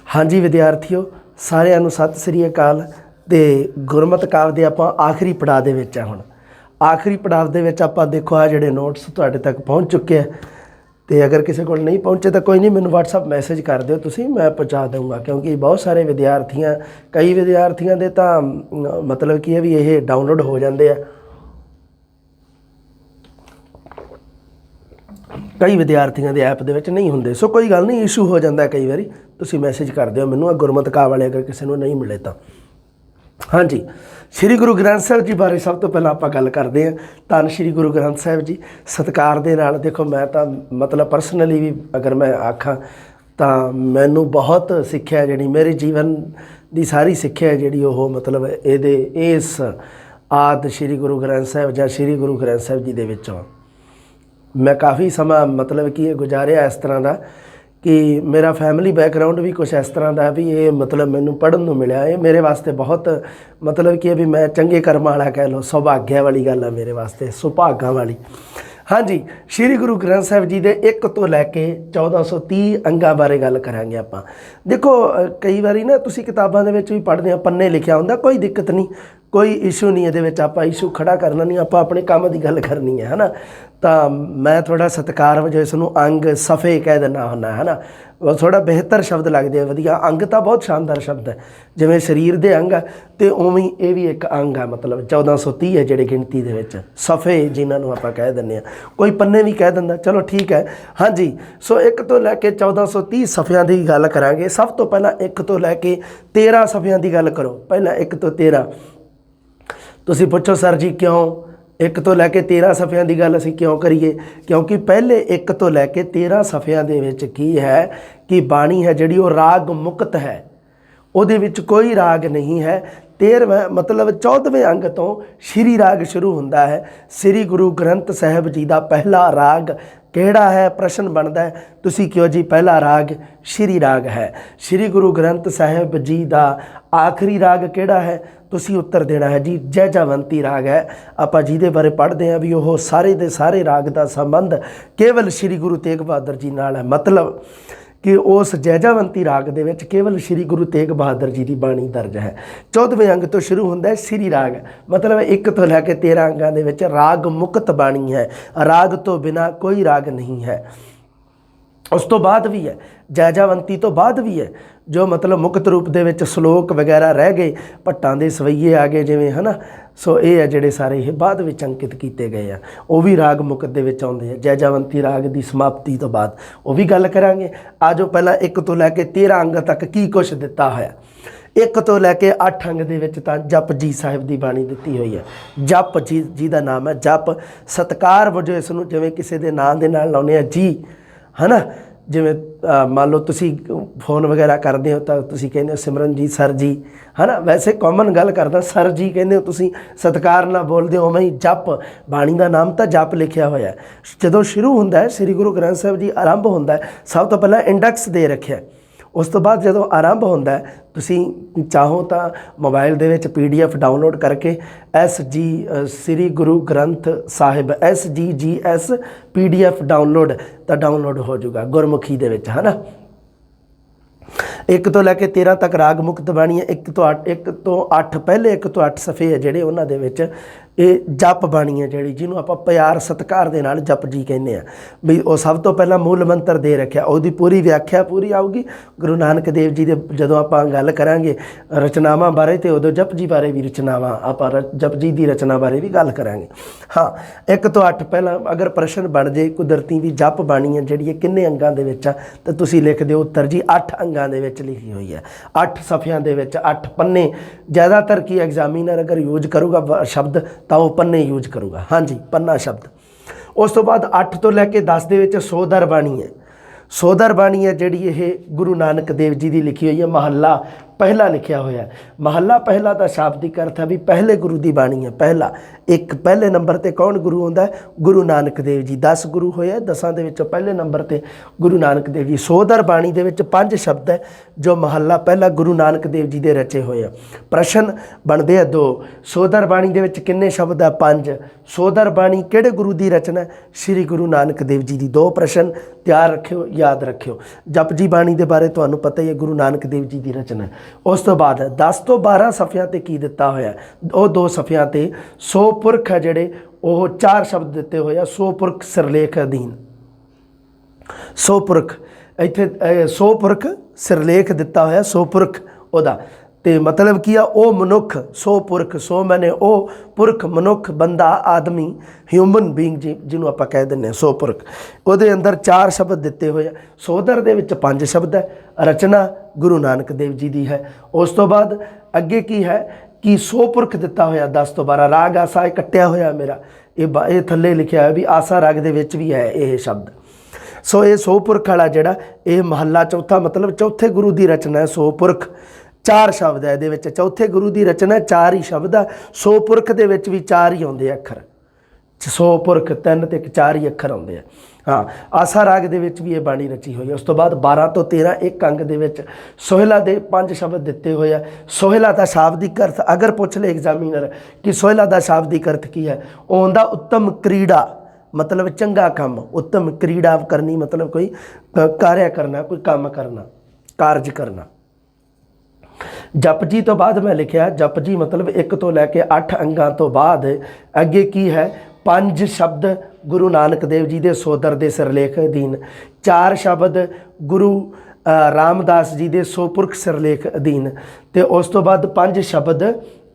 हाँ जी विद्यार्थियों, सारिਆਂ ਨੂੰ सत श्री अकाल। ਤੇ ਗੁਰਮਤ ਕਾਵਿ ਦੇ ਆਪਾਂ ਆਖਰੀ ਪੜਾਅ ਦੇ ਵਿੱਚ ਆ। ਹੁਣ ਆਖਰੀ ਪੜਾਅ ਦੇ ਵਿੱਚ ਆਪਾਂ ਦੇਖੋ ਆ ਜਿਹੜੇ ਨੋਟਸ ਤੁਹਾਡੇ ਤੱਕ ਪਹੁੰਚ ਚੁੱਕੇ ਆ। ਤੇ ਅਗਰ ਕਿਸੇ ਕੋਲ ਨਹੀਂ ਪਹੁੰਚੇ ਤਾਂ ਕੋਈ नहीं, ਮੈਨੂੰ WhatsApp ਮੈਸੇਜ ਕਰ ਦਿਓ ਤੁਸੀਂ, मैं पहुँचा दूँगा। क्योंकि बहुत सारे विद्यार्थियाँ कई विद्यार्थियों ਦੇ ਤਾਂ मतलब ਕੀ ਹੈ ਵੀ ਇਹ ਡਾਊਨਲੋਡ ਹੋ ਜਾਂਦੇ ਆ, कई विद्यार्थियों के ऐप के नहीं होंगे। सो कोई गल नहीं, इशू हो जाता है कई बार। तुसीं मैसेज कर दिओ मैनूं गुरमत काव वाले अगर किसी को नहीं मिले तो। हाँ जी, श्री गुरु ग्रंथ साहिब जी बारे सब तो पहला आपां गल करते हैं। धन श्री गुरु ग्रंथ साहिब जी सत्कार दे नाल देखो, मैं तो मतलब परसनली भी अगर मैं आखां तो मैनू बहुत सिक्ख्या जी, मेरे जीवन की सारी सिक्ख्या जी वो मतलब ये इस आदि श्री गुरु ग्रंथ साहिब या श्री गुरु ग्रंथ साहिब जी दे विचों मैं काफ़ी समा मतलब कि गुजारिया इस तरह का कि मेरा फैमिली बैकग्राउंड भी कुछ इस तरह का भी ये मतलब मैनू पढ़न नूं मिलिया। ये मेरे वास्ते बहुत मतलब कि भी मैं चंगे कर्मां वाला कह लो, सौभाग्य वाली गल है मेरे वास्ते, सुभागा वाली। हाँ जी, श्री गुरु ग्रंथ साहिब जी के 1 तो लैके 1430 अंगां बारे गल करांगे आपां। देखो कई बारी ना तुसीं किताबां दे विच भी पढ़दे हो, पन्ने लिखिया हुंदा, कोई दिक्कत नहीं, कोई इशू नहीं, ये आपां इशू खड़ा करना नहीं, आपां अपने काम की गल करनी है ना। तो मैं थोड़ा सत्कार वजह इसनूं अंग सफ़े कह देना हुंदा है ना, वो थोड़ा बेहतर शब्द लगदे वधिया। अंग तो बहुत शानदार शब्द है, जिवें शरीर दे अंग है तो उवें ये भी एक अंग है, मतलब 1430 है जिहड़ी गिणती दे विच सफ़े जिन्हां नूं आपां कह दिंदे आ, कोई पन्ने भी कह दिंदा, चलो ठीक है। हाँ जी, सो 1 तो लैके 1430 सफ़ियां की गल करांगे। सब तो पहला 1 तो लैके 13 सफ़ियां की गल करो। पहला 1 तो 13 तुसीं पुछो सर जी क्यों 1 तो लैके 13 सफ़ियां की गल असीं क्यों करिए? क्योंकि पहले 1 तो लैके 13 सफ़ियां दे विच की है कि बाणी है जिहड़ी वो राग मुक्त है, उहदे विच कोई राग नहीं है। 13वें मतलब 14वें अंग तो श्री राग शुरू होंदा है। श्री गुरु ग्रंथ साहिब जी का पहला राग किहड़ा है? प्रश्न बनता है, तुसी क्यों जी पहला राग श्री राग है। श्री गुरु ग्रंथ साहिब जी का आखिरी राग किहड़ा है? तुसी उत्तर देना है जी जैजावंती राग है। आपां जिहदे बारे पढ़ते हैं भी वो सारे दे सारे राग का संबंध केवल श्री गुरु तेग बहादुर जी नाल है। मतलब कि उस जैजावंती राग दे विच केवल श्री गुरु तेग बहादुर जी की बाणी दर्ज है। 14वें अंग तो शुरू होंदा है श्री राग, मतलब 1 तो लैके 13 अंगां दे विच राग मुक्त बाणी है, राग तो बिना कोई राग नहीं है। उस तो बाद भी है, जैजावंती तो बाद भी है, जो मतलब मुक्त रूप दे विच श्लोक वगैरह रह गए, भट्टां दे सवैये आ गए जिवें है ना। सो ये है जिहड़े सारे ये बाद विच अंकित किए गए हैं, वो भी राग मुक्त दे विच आउंदे हैं। जैजावंती राग की समाप्ति तो बाद वो भी गल करांगे। आजो पहला 1 तो लैके 13 अंग तक की कुछ दिता होया। 1 तो लैके 8 अंग दे विच तां जप जी साहिब की बाणी दिती हुई है। जप जी का नाम है, जप सत्कार वजों इसनूं जिवें किसी के नाम दे नाल लाउने आ जी, है ना। जिमें मान लो तुसी फोन वगैरह करते हो तो तुसी कहते हो सिमरन जी सर जी, है ना। वैसे कॉमन गल करदा सर जी कहते हो तुसी, सत्कार ना बोलते हो। मैं जप बाणी का नाम तो जप लिखिया होया है। जदों शुरू होंदा है श्री गुरु ग्रंथ साहिब जी आरंभ होंदा है, सब तो पहला इंडैक्स दे रखिया। उस तो बाद जदों आरंभ होंदा है, तुसी चाहो तो मोबाइल दे विच PDF डाउनलोड करके SG Shri Guru Granth Sahib SGGS PDF download तो डाउनलोड हो जाऊगा गुरमुखी दे विच, है ना। 1 तो लैके 13 तक राग मुक्त बाणी है। 1 तो 8 पहले 1 तो 8 सफ़े है जिहड़े उन्हां दे विच ये जप बाणी है जिहड़ी जिन्हों आपां प्यार सत्कार दे नाल जप जी कहने आ भी। वो सब तो पहला मूल मंत्र दे रखा, उसकी पूरी व्याख्या पूरी आऊगी गुरु नानक देव जी दे जदों आपां गल करांगे रचनावां बारे, तो उदों जप जी बारे भी रचनावां आपां जप जी की रचना बारे भी गल करांगे। हाँ, 1 तो 8 पहला अगर प्रश्न बन जाए कुदरती भी जप बाणी है जिहड़ी किन्ने अंगां दे विच आ, तो तुसीं लिख दिओ उत्तर जी 8 अंगां दे विच लिखी हुई है। 8 सफ़ियां दे विच 8 पन्ने। ज़्यादातर की एग्जामिनर अगर यूज करूँगा शब्द तो वह पन्ने यूज करूँगा। हाँ जी, पन्ना शब्द। उस तो बाद 8 तो लैके 10 दे विच सोदर बाणी है। सोदर बाणी है जिहड़ी ये गुरु नानक देव जी की लिखी हुई है। महला पहला लिखिया होया। महला पहला का शाब्दिक अर्थ है भी पहले गुरु की बाणी है। पहला एक पहले नंबर पर कौन गुरु होंदा है? गुरु नानक देव जी। 10 गुरु होए, 10 दे विचों पहले नंबर पर गुरु नानक देव जी। सोधर बाणी दे विच 5 शब्द है जो महला पहला गुरु नानक देव जी के रचे हुए हैं। प्रश्न बनते हैं 2, सोधर बाणी दे विच किन्ने शब्द है? 5। सोधर बाणी किहड़े गुरु की रचना है? श्री गुरु नानक देव जी की। 2 प्रश्न तैयार रखियो, याद रखियो। जपजी बाणी के बारे तुहानूं पता ही है, गुरु नानक देव जी की रचना है। उस तो बाद 10 तो 12 सफ़ियां ते की दिता होया? वो 2 सफ़ियां ते सो पुरख है जिहड़े वो 4 शब्द दिते होए। सो पुरख सिरलेख अधीन, सो पुरख इत्थे सो पुरख सिरलेख दिता होया। सो पुरख ओदा ते मतलब की आ ओ मनुख, सो पुरख, सो मैंने ओ पुरख मनुख बंदा आदमी ह्यूमन बीइंग जिन्हों आप कह दें सो पुरख। उहदे अंदर 4 शब्द दिते हुए। सोधर दे विच 5 शब्द है। रचना गुरु नानक देव जी की है। उस तो बाद अगे की है कि सो पुरख दिता होया 10 तो 12। राग आसा ये कट्टिया होया मेरा, ये थल्ले लिखिया है भी आसा राग दे विच भी है ये शब्द। सो ये सो पुरख वाला जिहड़ा ये महला चौथा मतलब चौथे गुरु की रचना है। सो पुरख 4 शब्द है ये, चौथे गुरु की रचना 4 ही शब्द है। सो पुरख दे विच भी 4 ही आउंदे अखर। सो पुरख 3 ते 4 ही अखर आउंदे। हाँ, आसा राग दे विच भी ये बाणी रची हुई है। उस तो बाद 12 तो 13 एक अंग दे विच सोहला दे 5 शब्द दिते हुए है। सोहला का शाब्दिक अर्थ अगर पूछ ले एग्जामिनर कि सोहला का शाब्दिक अर्थ की है, वो हुंदा उत्तम क्रीड़ा मतलब चंगा काम। उत्तम क्रीड़ा करनी मतलब कोई कार्य करना, कोई काम करना, कारज करना। जपजी तो बाद मैं लिखा जपजी मतलब 1 तो लैके 8 अंगां तो बाद अगे की है 5 शब्द गुरु नानक देव जी के सोधर के सिरलेख अधीन, 4 शब्द गुरु रामदास जी के सो पुरख सिरलेख अधीन, तो उस तो बाद 5 शब्द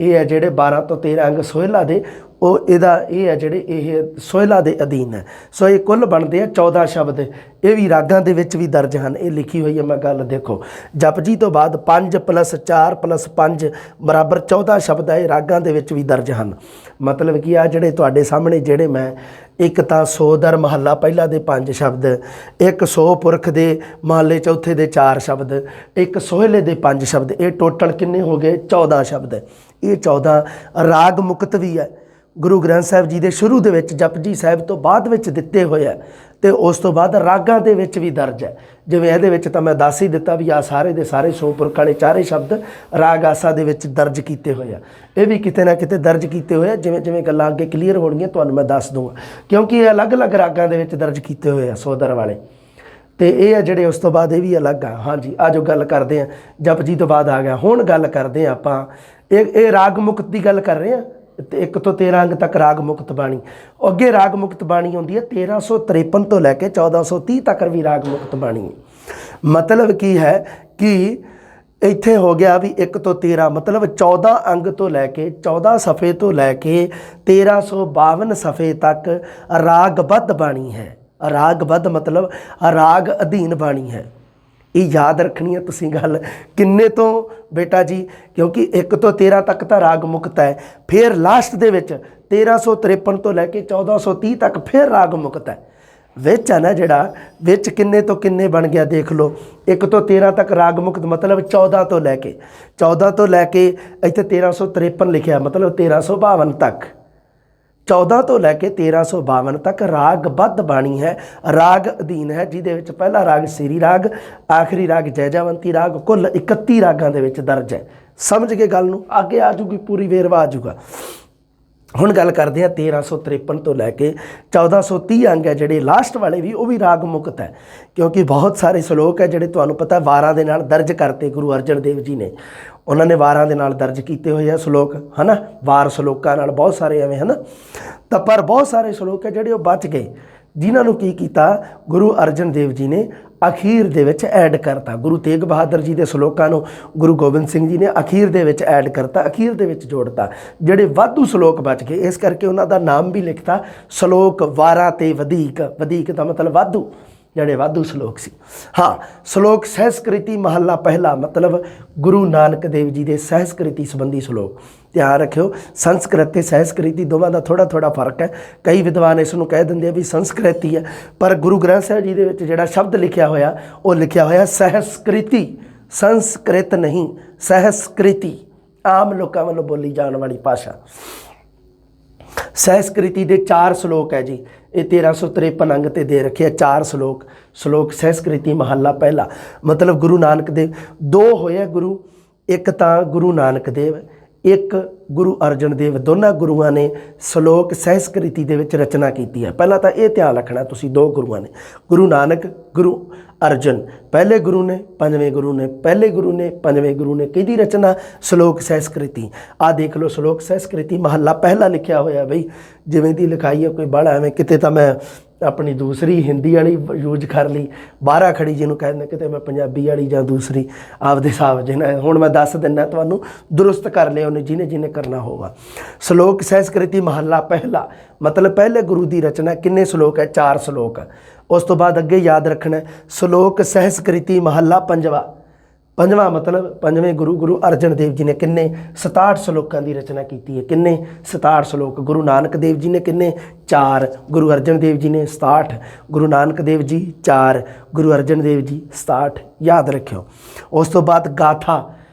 ये है जोड़े 12 तो 13 अंग सोहला दे वो इहदा ये है जोड़े ये सोहला दे अधीन है। सो ये कुल बनते हैं 14 शब्द। ये भी रागां दे विच भी दर्ज हैं, ये लिखी हुई है। मैं गल देखो जपजी तो बाद 5 + 4 + 5 बराबर 14 शब्द है, रागां दे विच भी दर्ज हैं। मतलब कि आ जोड़े तुहाडे सामने जोड़े मैं एक तो सोधर महला पहला दे 5 शब्द, एक सो पुरख दे महले चौथे दे 4 शब्द, एक सोहले दे 5 शब्द, ये टोटल किन्ने हो गए 14 शब्द। ये 14 राग मुक्त भी है। गुरु ग्रंथ साहिब जी के शुरू दे विच जपजी साहिब तो बाद विच दिते हुए है, तो उस तो बाद रागां दे विच भी दर्ज है। जिवें इहदे विच तां मैं दस ही दिता भी आ सारे दे सारे सो पुरख वाले 4 शब्द राग आसा दे विच दर्ज किए हुए हैं। ये भी किते ना किते दर्ज किए हुए हैं। जिवें जिवें गल्लां अगे क्लीयर होणगीਆਂ तुहानूं मैं दस दूँगा, क्योंकि ये अलग अलग रागां दे विच दर्ज किए हुए हैं सोधर वाले। तो ये है जोड़े उस तो बाद ये भी अलग आ। हाँ जी, आज गल करते हैं जपजी तो बाद आ गया। हुण गल करते हैं आपां ये राग मुक्त की गल कर रहे हैं। 1 तो 13 अंग तक राग मुक्त बाणी, अगे राग मुक्त बाणी आउंदी है 1353 तो लैके 1430 तक भी राग मुक्त बाणी। मतलब की है कि इत्थे हो गया भी 1 तो 13 मतलब 14 अंग तो लैके 14 सफ़े तो लैके 1352 सफ़े तक रागबद्ध बाणी है। रागबद्ध मतलब राग अधीन बाणी है। ये याद रखनी है तुसी गल किन्ने तो बेटा जी, क्योंकि 1 तो 13 तक तो राग मुक्त है, फिर लास्ट दे विच 1353 तो लैके 1430 तक फिर राग मुक्त है। विच है ना जिहड़ा विच किन्ने तो किन्ने बन गया देख लो। 1 तो 13 तक राग मुक्त मतलब 14 तो लैके इत्थे 1353 लिखिया मतलब 1352 तक, 14 तो लैके 1352 तक रागबद्ध बाणी है, राग अधीन है, जिहदे विच पहला राग सिरी राग, आखिरी राग जैजावंती राग, कुल 31 रागां दे विच दर्ज है। समझ के गल नूं, आगे आ जूगी पूरी वेरवा आ जूगा। हुण गल करते हैं 1353 तो लैके 1430 अंग है जिहड़े लास्ट वाले भी वो भी राग मुक्त है, क्योंकि बहुत सारे श्लोक है जिहड़े तुहानूं पता वारां दे नाल दर्ज करते गुरु अर्जन देव जी ने। उन्होंने वारां दे नाल दर्ज किए हुए हैं श्लोक, है ना, वार श्लोकां नाल बहुत सारे एवें है ना। तो पर बहुत सारे श्लोक है जिहड़े बच गए, जिन्होंने की कीता गुरु अर्जन देव जी ने अखीर दे विच ऐड करता। गुरु तेग बहादुर जी के श्लोकां नूं गुरु गोबिंद सिंह जी ने अखीर दे विच ऐड करता, अखीर दे विच जोड़ता, जिहड़े वाधू श्लोक बच गए। इस करके उन्हां दा नाम भी लिखता श्लोक वारा ते वधीक। वधीक दा मतलब वाधू, जिहड़े वाधू श्लोक सी। हाँ, श्लोक सहस्कृति महला पहला मतलब गुरु नानक देव जी के सहस्कृति संबंधी श्लोक। ध्यान रखियो संस्कृत ते सहस्कृति दोवां दा थोड़ा थोड़ा फर्क है। कई विद्वान इसनूं कह दिंदे भी संस्कृति है, पर गुरु ग्रंथ साहिब जी दे विच जिहड़ा शब्द लिखिया होया वो लिखिया होया सहस्कृति। ਸੰਸਕ੍ਰਿਤ ਨਹੀਂ, ਸਹਿਸਕ੍ਰਿਤੀ ਆਮ ਲੋਕਾਂ ਵੱਲੋਂ ਬੋਲੀ ਜਾਣ ਵਾਲੀ ਭਾਸ਼ਾ। ਸਹਿਸਕ੍ਰਿਤੀ ਦੇ 4 ਸ਼ਲੋਕ ਹੈ ਜੀ, ਇਹ 1353 ਅੰਗ ਤੇ ਦੇ ਰੱਖੇ ਆ 4 ਸ਼ਲੋਕ। ਸ਼ਲੋਕ ਸਹਿਸਕ੍ਰਿਤੀ ਮਹੱਲਾ ਪਹਿਲਾ, ਮਤਲਬ ਗੁਰੂ ਨਾਨਕ ਦੇਵ 2 ਹੋਏ ਗੁਰੂ, ਇੱਕ ਤਾਂ ਗੁਰੂ ਨਾਨਕ ਦੇਵ, ਇੱਕ ਗੁਰੂ ਅਰਜਨ ਦੇਵ, ਦੋਨਾਂ ਗੁਰੂਆਂ ਨੇ ਸ਼ਲੋਕ ਸਹਿਸਕ੍ਰਿਤੀ ਦੇ ਵਿੱਚ ਰਚਨਾ ਕੀਤੀ ਹੈ। ਪਹਿਲਾਂ ਤਾਂ ਇਹ ਧਿਆਨ ਰੱਖਣਾ ਤੁਸੀਂ, 2 ਗੁਰੂਆਂ ਨੇ, ਗੁਰੂ ਨਾਨਕ, ਗੁਰੂ ਅਰਜਨ, ਪਹਿਲੇ ਗੁਰੂ ਨੇ, ਪੰਜਵੇਂ ਗੁਰੂ ਨੇ, ਪਹਿਲੇ ਗੁਰੂ ਨੇ, ਪੰਜਵੇਂ ਗੁਰੂ ਨੇ। ਕਿਹਦੀ ਰਚਨਾ? ਸ਼ਲੋਕ ਸਹਿਸਕ੍ਰਿਤੀ। ਆਹ ਦੇਖ ਲਓ, ਸ਼ਲੋਕ ਸਹਿਸਕ੍ਰਿਤੀ ਮਹੱਲਾ ਪਹਿਲਾ ਲਿਖਿਆ ਹੋਇਆ ਬਈ, ਜਿਵੇਂ ਦੀ ਲਿਖਾਈ ਹੈ ਕੋਈ ਬਾਹਲਾ ਐਵੇਂ, ਕਿਤੇ ਤਾਂ ਮੈਂ ਆਪਣੀ ਦੂਸਰੀ ਹਿੰਦੀ ਵਾਲੀ ਯੂਜ ਕਰ ਲਈ, ਬਾਹਰਾ ਖੜੀ ਜਿਹਨੂੰ ਕਹਿੰਦੇ, ਕਿਤੇ ਮੈਂ ਪੰਜਾਬੀ ਵਾਲੀ ਜਾਂ ਦੂਸਰੀ ਆਪਦੇ ਹਿਸਾਬ ਜਿਹਨਾਂ। ਹੁਣ ਮੈਂ ਦੱਸ ਦਿੰਦਾ ਤੁਹਾਨੂੰ, ਦੁਰਸਤ ਕਰ ਲਿਓ ਨੇ ਜਿਹਨੇ ਜਿਹਨੇ ਕਰਨਾ ਹੋਗਾ। ਸ਼ਲੋਕ ਸਹਿਸਕ੍ਰਿਤੀ ਮਹੱਲਾ ਪਹਿਲਾ, ਮਤਲਬ ਪਹਿਲੇ ਗੁਰੂ ਦੀ ਰਚਨਾ। ਕਿੰਨੇ ਸ਼ਲੋਕ ਹੈ? 4 ਸ਼ਲੋਕ ਹੈ। ਉਸ ਤੋਂ ਬਾਅਦ ਅੱਗੇ ਯਾਦ ਰੱਖਣਾ, ਸ਼ਲੋਕ ਸਹਿਸਕ੍ਰਿਤੀ ਮਹੱਲਾ ਪੰਜਵਾ। ਪੰਜਵਾਂ ਮਤਲਬ ਪੰਜਵੇਂ ਗੁਰੂ, ਗੁਰੂ ਅਰਜਨ ਦੇਵ ਜੀ ਨੇ ਕਿੰਨੇ? 67 ਸ਼ਲੋਕਾਂ ਦੀ ਰਚਨਾ ਕੀਤੀ ਹੈ। ਕਿੰਨੇ? 67 ਸ਼ਲੋਕ। ਗੁਰੂ ਨਾਨਕ ਦੇਵ ਜੀ ਨੇ ਕਿੰਨੇ? 4। ਗੁਰੂ ਅਰਜਨ ਦੇਵ ਜੀ ਨੇ 67। ਗੁਰੂ ਨਾਨਕ ਦੇਵ ਜੀ 4, ਗੁਰੂ ਅਰਜਨ ਦੇਵ ਜੀ 67। ਯਾਦ ਰੱਖਿਓ। ਉਸ ਤੋਂ ਬਾਅਦ ਗਾਥਾ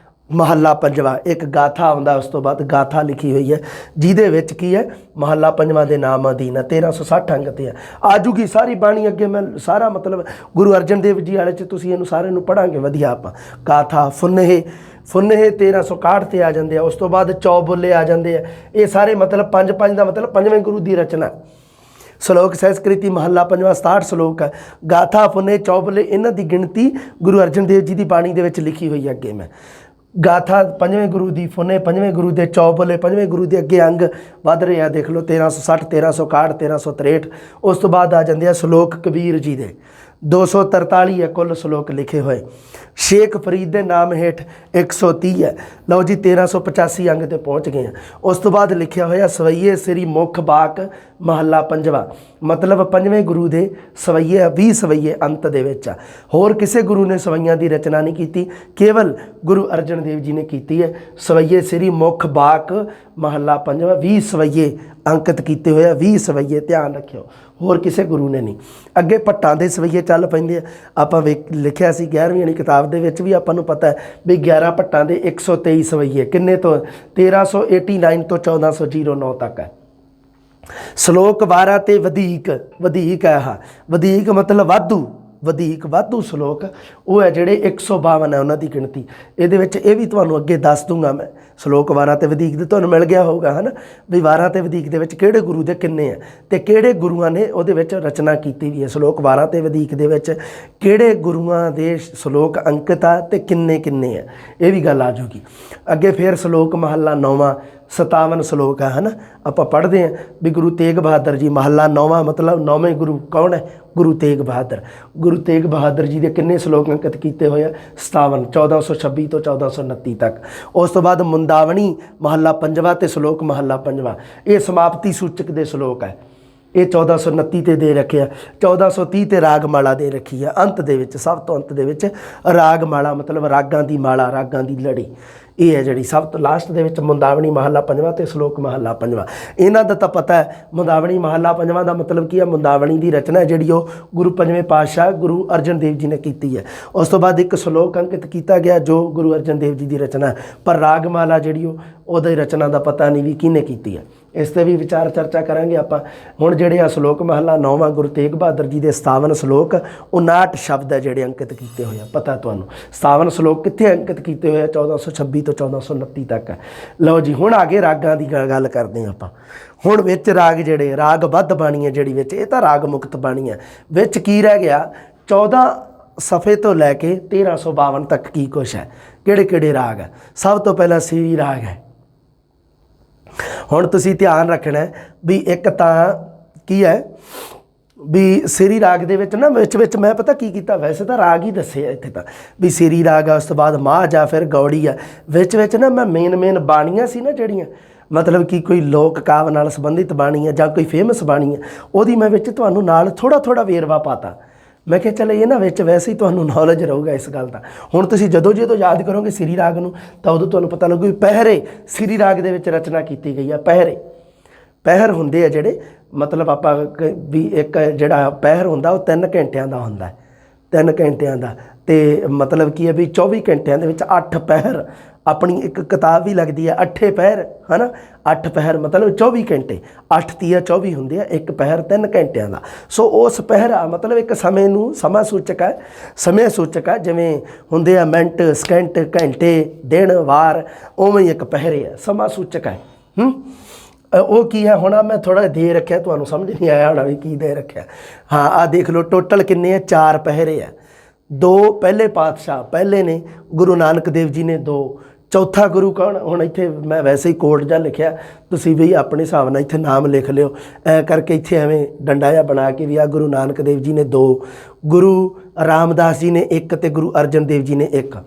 ਮਹੱਲਾ ਪੰਜਵਾ, ਇੱਕ ਗਾਥਾ ਆਉਂਦਾ। ਉਸ ਤੋਂ ਬਾਅਦ ਗਾਥਾ ਲਿਖੀ ਹੋਈ ਹੈ, ਜਿਹਦੇ ਵਿੱਚ ਕੀ ਹੈ? ਮਹੱਲਾ ਪੰਜਵਾਂ ਦੇ ਨਾਮ ਅਧੀਨ ਹੈ। 1360 ਅੰਗ ਤੇ ਹੈ। ਆਜੂਗੀ ਸਾਰੀ ਬਾਣੀ ਅੱਗੇ, ਮੈਂ ਸਾਰਾ ਮਤਲਬ ਗੁਰੂ ਅਰਜਨ ਦੇਵ ਜੀ ਵਾਲੇ 'ਚ ਤੁਸੀਂ ਇਹਨੂੰ ਸਾਰੇ ਨੂੰ ਪੜ੍ਹਾਂਗੇ ਵਧੀਆ ਆਪਾਂ। ਗਾਥਾ ਫੁੰਨਹੇ 1361 ਤੇ ਆ ਜਾਂਦੇ ਆ। ਉਸ ਤੋਂ ਬਾਅਦ ਚੌਬੋਲੇ ਆ ਜਾਂਦੇ ਆ। ਇਹ ਸਾਰੇ ਮਤਲਬ 5 ਦਾ ਮਤਲਬ ਪੰਜਵੇਂ ਗੁਰੂ ਦੀ ਰਚਨਾ। ਸ਼ਲੋਕ ਸਹਿਸਕ੍ਰਿਤੀ ਮਹੱਲਾ ਪੰਜਵਾਂ 67 ਸ਼ਲੋਕ ਹੈ। ਗਾਥਾ, ਫੁੰਨੇ, ਚੌਬੋਲੇ, ਇਹਨਾਂ ਦੀ ਗਿਣਤੀ ਗੁਰੂ ਅਰਜਨ ਦੇਵ ਜੀ ਦੀ ਬਾਣੀ ਦੇ ਵਿੱਚ ਲਿਖੀ ਹੋਈ ਹੈ। ਅੱਗੇ ਮੈਂ ਗਾਥਾ ਪੰਜਵੇਂ ਗੁਰੂ ਦੀ, ਫੁੰਨੇ ਪੰਜਵੇਂ ਗੁਰੂ ਦੇ, ਚੌਬੋਲੇ ਪੰਜਵੇਂ ਗੁਰੂ ਦੇ। ਅੱਗੇ ਅੰਗ ਵੱਧ ਰਹੇ ਆ, ਦੇਖ ਲਓ 1360, 1361, 1363। ਉਸ ਤੋਂ ਬਾਅਦ ਆ ਜਾਂਦੇ ਆ ਸ਼ਲੋਕ ਕਬੀਰ ਜੀ ਦੇ। 243 ਹੈ ਕੁੱਲ ਸ਼ਲੋਕ ਲਿਖੇ ਹੋਏ। ਸ਼ੇਖ ਫਰੀਦ ਦੇ ਨਾਮ ਹੇਠ 130 ਹੈ। ਲਓ ਜੀ 1385 ਅੰਗ ਤੇ ਪਹੁੰਚ ਗਏ ਆ। ਉਸ ਤੋਂ ਬਾਅਦ ਲਿਖਿਆ ਹੋਇਆ ਸਵਈਏ ਸ੍ਰੀ ਮੁੱਖ ਬਾਕ ਮਹੱਲਾ ਪੰਜਵਾ, ਮਤਲਬ ਪੰਜਵੇਂ ਗੁਰੂ ਦੇ ਸਵਈਏ 20 ਸਵਈਏ ਅੰਤ ਦੇ ਵਿੱਚ ਆ। ਹੋਰ ਕਿਸੇ ਗੁਰੂ ਨੇ ਸਵਈਆਂ ਦੀ ਰਚਨਾ ਨਹੀਂ ਕੀਤੀ, ਕੇਵਲ ਗੁਰੂ ਅਰਜਨ ਦੇਵ ਜੀ ਨੇ ਕੀਤੀ ਹੈ। ਸਵਈਏ ਸ੍ਰੀ ਮੁੱਖ ਬਾਕ ਮਹੱਲਾ ਪੰਜਵਾ, 20 ਸਵਈਏ ਅੰਕਿਤ ਕੀਤੇ ਹੋਏ ਆ। 20 ਸਵਈਏ, ਧਿਆਨ ਰੱਖਿਓ, ਹੋਰ ਕਿਸੇ ਗੁਰੂ ਨੇ ਨਹੀਂ। ਅੱਗੇ ਭੱਟਾਂ ਦੇ ਸਵਈਏ ਚੱਲ ਪੈਂਦੇ ਆ। ਆਪਾਂ ਲਿਖਿਆ ਸੀ 11ਵੀਂ ਵਾਲੀ ਕਿਤਾਬ ਦੇ ਵਿੱਚ ਵੀ, ਆਪਾਂ ਨੂੰ ਪਤਾ ਵੀ 11 ਭੱਟਾਂ ਦੇ 123 ਸਵਈਏ। ਕਿੰਨੇ ਤੋਂ? 1389 ਤੋਂ 1409 ਤੱਕ ਹੈ। ਸ਼ਲੋਕ 12 ਤੇ ਵਧੀਕ, ਵਧੀਕ ਹੈ। ਆਹ ਵਧੀਕ ਮਤਲਬ ਵਾਧੂ, ਵਧੀਕ ਵਾਧੂ ਸ਼ਲੋਕ ਉਹ ਹੈ ਜਿਹੜੇ 152 ਹੈ ਉਹਨਾਂ ਦੀ ਗਿਣਤੀ। ਇਹਦੇ ਵਿੱਚ ਇਹ ਵੀ ਤੁਹਾਨੂੰ ਅੱਗੇ ਦੱਸ ਦੂੰਗਾ ਮੈਂ। ਸ਼ਲੋਕ 12 ਤੇ ਵਧੀਕ ਦੇ ਤੁਹਾਨੂੰ ਮਿਲ ਗਿਆ ਹੋਊਗਾ ਹੈ ਨਾ, ਵੀ 12 ਤੇ ਵਧੀਕ ਦੇ ਵਿੱਚ ਕਿਹੜੇ ਗੁਰੂ ਦੇ ਕਿੰਨੇ ਆ ਅਤੇ ਕਿਹੜੇ ਗੁਰੂਆਂ ਨੇ ਉਹਦੇ ਵਿੱਚ ਰਚਨਾ ਕੀਤੀ ਵੀ ਹੈ। ਸ਼ਲੋਕ 12 ਤੇ ਵਧੀਕ ਦੇ ਵਿੱਚ ਕਿਹੜੇ ਗੁਰੂਆਂ ਦੇ ਸ਼ਲੋਕ ਅੰਕਿਤ ਆ ਅਤੇ ਕਿੰਨੇ ਕਿੰਨੇ ਆ, ਇਹ ਵੀ ਗੱਲ ਆ ਜੂਗੀ ਅੱਗੇ। ਫਿਰ ਸ਼ਲੋਕ ਮਹੱਲਾ 9ਵਾਂ 57 ਸ਼ਲੋਕ ਹੈ ਨਾ। ਆਪਾਂ ਪੜ੍ਹਦੇ ਹਾਂ ਵੀ ਗੁਰੂ ਤੇਗ ਬਹਾਦਰ ਜੀ ਮਹੱਲਾ 9ਵਾਂ, ਮਤਲਬ 9ਵੇਂ ਗੁਰੂ ਕੌਣ ਹੈ? ਗੁਰੂ ਤੇਗ ਬਹਾਦਰ। ਗੁਰੂ ਤੇਗ ਬਹਾਦਰ ਜੀ ਦੇ ਕਿੰਨੇ ਸ਼ਲੋਕ ਅੰਕਿਤ ਕੀਤੇ ਹੋਏ ਆ? 57, 1426 ਤੋਂ 1429 ਤੱਕ। ਉਸ ਤੋਂ ਬਾਅਦ ਮੁੰਦਾਵਣੀ ਮਹੱਲਾ ਪੰਜਵਾ ਤੇ ਸ਼ਲੋਕ ਮਹੱਲਾ ਪੰਜਵਾ, ਇਹ ਸਮਾਪਤੀ ਸੂਚਕ ਦੇ ਸ਼ਲੋਕ ਹੈ। ਇਹ 1429 ਤੇ ਦੇ ਰੱਖਿਆ। 1430 ਤੇ ਰਾਗਮਾਲਾ ਦੇ ਰੱਖੀ ਆ। ਅੰਤ ਦੇ ਵਿੱਚ, ਸਭ ਤੋਂ ਅੰਤ ਦੇ ਵਿੱਚ ਰਾਗਮਾਲਾ, ਮਤਲਬ ਰਾਗਾਂ ਦੀ ਮਾਲਾ, ਰਾਗਾਂ ਦੀ ਲੜੀ। ਇਹ ਹੈ ਜਿਹੜੀ ਸਭ ਤੋਂ ਲਾਸਟ ਦੇ ਵਿੱਚ ਮੁੰਦਾਵਣੀ ਮਹੱਲਾ ਪੰਜਵਾਂ ਤੇ ਸ਼ਲੋਕ ਮਹੱਲਾ ਪੰਜਵਾਂ। ਇਹਨਾਂ ਦਾ ਤਾਂ ਪਤਾ ਹੈ, ਮੁੰਦਾਵਣੀ ਮਹੱਲਾ ਪੰਜਵਾਂ ਦਾ ਮਤਲਬ ਕੀ ਹੈ? ਮੁੰਦਾਵਣੀ ਦੀ ਰਚਨਾ ਜਿਹੜੀ ਉਹ ਗੁਰੂ ਪੰਜਵੇਂ ਪਾਤਸ਼ਾਹ ਗੁਰੂ ਅਰਜਨ ਦੇਵ ਜੀ ਨੇ ਕੀਤੀ ਹੈ। ਉਸ ਤੋਂ ਬਾਅਦ ਇੱਕ ਸ਼ਲੋਕ ਅੰਕਿਤ ਕੀਤਾ ਗਿਆ ਜੋ ਗੁਰੂ ਅਰਜਨ ਦੇਵ ਜੀ ਦੀ ਰਚਨਾ, ਪਰ ਰਾਗਮਾਲਾ ਜਿਹੜੀ ਉਹਦੀ ਰਚਨਾ ਦਾ ਪਤਾ ਨਹੀਂ ਵੀ ਕਿਹਨੇ ਕੀਤੀ ਹੈ। ਇਸ 'ਤੇ ਵੀ ਵਿਚਾਰ ਚਰਚਾ ਕਰਾਂਗੇ ਆਪਾਂ। ਹੁਣ ਜਿਹੜੇ ਆ ਸ਼ਲੋਕ ਮਹੱਲਾ 9ਵਾਂ ਗੁਰੂ ਤੇਗ ਬਹਾਦਰ ਜੀ ਦੇ 57 ਸ਼ਲੋਕ 59 ਸ਼ਬਦ ਹੈ ਜਿਹੜੇ ਅੰਕਿਤ ਕੀਤੇ ਹੋਏ ਆ। ਪਤਾ ਤੁਹਾਨੂੰ 57 ਸ਼ਲੋਕ ਕਿੱਥੇ ਅੰਕਿਤ ਕੀਤੇ ਹੋਏ ਆ? 1426 ਤੋਂ 1429 ਤੱਕ ਹੈ। ਲਓ ਜੀ ਹੁਣ ਆ ਗਏ ਰਾਗਾਂ ਦੀ ਗੱਲ ਕਰਦੇ ਹਾਂ ਆਪਾਂ। ਹੁਣ ਵਿੱਚ ਰਾਗ ਜਿਹੜੇ ਰਾਗ ਬੱਧ ਬਾਣੀ ਹੈ ਜਿਹੜੀ ਵਿੱਚ, ਇਹ ਤਾਂ ਰਾਗ ਮੁਕਤ ਬਾਣੀ ਹੈ। ਵਿੱਚ ਕੀ ਰਹਿ ਗਿਆ? 14 ਸਫੇ ਤੋਂ ਲੈ ਕੇ 1352 ਤੱਕ ਕੀ ਕੁਛ ਹੈ, ਕਿਹੜੇ ਕਿਹੜੇ ਰਾਗ ਹੈ? ਸਭ ਤੋਂ ਪਹਿਲਾਂ ਸਿਰੀ ਰਾਗ ਹੈ। ਹੁਣ ਤੁਸੀਂ ਧਿਆਨ ਰੱਖਣਾ ਵੀ ਇੱਕ ਤਾਂ ਕੀ ਹੈ ਵੀ ਸਿਰੀ ਰਾਗ ਦੇ ਵਿੱਚ ਨਾ ਵਿੱਚ ਮੈਂ ਪਤਾ ਕੀ ਕੀਤਾ, ਵੈਸੇ ਤਾਂ ਰਾਗ ਹੀ ਦੱਸੇ ਆ ਇੱਥੇ ਤਾਂ ਵੀ ਸਿਰੀ ਰਾਗ ਆ, ਉਸ ਤੋਂ ਬਾਅਦ ਮਾਝ ਆ, ਫਿਰ ਗੌੜੀ ਆ। ਵਿੱਚ ਨਾ ਮੈਂ ਮੇਨ ਬਾਣੀਆਂ ਸੀ ਨਾ ਜਿਹੜੀਆਂ, ਮਤਲਬ ਕਿ ਕੋਈ ਲੋਕ ਕਾਵ ਨਾਲ ਸੰਬੰਧਿਤ ਬਾਣੀ ਹੈ ਜਾਂ ਕੋਈ ਫੇਮਸ ਬਾਣੀ ਹੈ, ਉਹਦੀ ਮੈਂ ਵਿੱਚ ਤੁਹਾਨੂੰ ਨਾਲ ਥੋੜ੍ਹਾ ਵੇਰਵਾ ਪਾਤਾ। ਮੈਂ ਕਿਹਾ ਚਲੋ ਇਹ ਨਾ ਵਿੱਚ ਵੈਸੇ ਹੀ ਤੁਹਾਨੂੰ ਨੌਲੇਜ ਰਹੂਗਾ ਇਸ ਗੱਲ ਦਾ। ਹੁਣ ਤੁਸੀਂ ਜਦੋਂ ਯਾਦ ਕਰੋਗੇ ਸਿਰੀ ਰਾਗ ਨੂੰ ਤਾਂ ਉਦੋਂ ਤੁਹਾਨੂੰ ਪਤਾ ਲੱਗੂ ਵੀ ਪਹਿਰੇ ਸਿਰੀ ਰਾਗ ਦੇ ਵਿੱਚ ਰਚਨਾ ਕੀਤੀ ਗਈ ਆ। ਪਹਿਰ ਹੁੰਦੇ ਆ ਜਿਹੜੇ, ਮਤਲਬ ਆਪਾਂ ਵੀ ਇੱਕ ਜਿਹੜਾ ਪਹਿਰ ਹੁੰਦਾ ਉਹ 3 ਘੰਟਿਆਂ ਦਾ ਹੁੰਦਾ, 3 ਘੰਟਿਆਂ ਦਾ। ਤੇ ਮਤਲਬ ਕੀ ਹੈ ਵੀ 24 ਘੰਟਿਆਂ ਦੇ ਵਿੱਚ 8 ਪਹਿਰ ਆਪਣੀ ਇੱਕ ਕਿਤਾਬ ਵੀ ਲੱਗਦੀ ਹੈ 8 ਪਹਿਰ ਹੈ ਨਾ 8 ਪਹਿਰ ਮਤਲਬ 24 ਘੰਟੇ 8 ਤੀਆ 24 ਹੁੰਦੇ ਆ ਇੱਕ ਪਹਿਰ 3 ਘੰਟਿਆਂ ਦਾ। ਸੋ ਉਸ ਪਹਿਰਾ ਮਤਲਬ ਇੱਕ ਸਮੇਂ ਨੂੰ ਸਮਾਂ ਸੂਚਕ ਹੈ ਸਮੇਂ ਸੂਚਕ ਹੈ ਜਿਵੇਂ ਹੁੰਦੇ ਆ ਮਿੰਟ ਸਕਿੰਟ ਘੰਟੇ ਦਿਨ ਵਾਰ ਉਵੇਂ ਹੀ ਇੱਕ ਪਹਿਰੇ ਆ ਸਮਾਂ ਸੂਚਕ ਹੈ। ਉਹ ਕੀ ਹੈ ਹੁਣ ਮੈਂ ਥੋੜ੍ਹਾ ਦੇ ਰੱਖਿਆ ਤੁਹਾਨੂੰ ਸਮਝ ਨਹੀਂ ਆਇਆ ਹੋਣਾ ਵੀ ਕੀ ਦੇ ਰੱਖਿਆ। ਹਾਂ ਆਹ ਦੇਖ ਲਓ ਟੋਟਲ ਕਿੰਨੇ ਆ 4 ਪਹਿਰੇ ਆ। 2 ਪਹਿਲੇ ਪਾਤਸ਼ਾਹ ਪਹਿਲੇ ਨੇ ਗੁਰੂ ਨਾਨਕ ਦੇਵ ਜੀ ਨੇ 2 ਚੌਥਾ ਗੁਰੂ ਕੌਣ ਹੁਣ ਇੱਥੇ ਮੈਂ ਵੈਸੇ ਹੀ ਕੋਡ ਜਿਹਾ ਲਿਖਿਆ ਤੁਸੀਂ ਵੀ ਆਪਣੇ ਹਿਸਾਬ ਨਾਲ ਇੱਥੇ ਨਾਮ ਲਿਖ ਲਿਓ ਐ ਕਰਕੇ ਇੱਥੇ ਐਵੇਂ ਡੰਡਾ ਜਿਹਾ ਬਣਾ ਕੇ ਵੀ ਆ ਗੁਰੂ ਨਾਨਕ ਦੇਵ ਜੀ ਨੇ 2 ਗੁਰੂ ਰਾਮਦਾਸ ਜੀ ਨੇ 1 ਤੇ ਗੁਰੂ ਅਰਜਨ ਦੇਵ ਜੀ ਨੇ 1।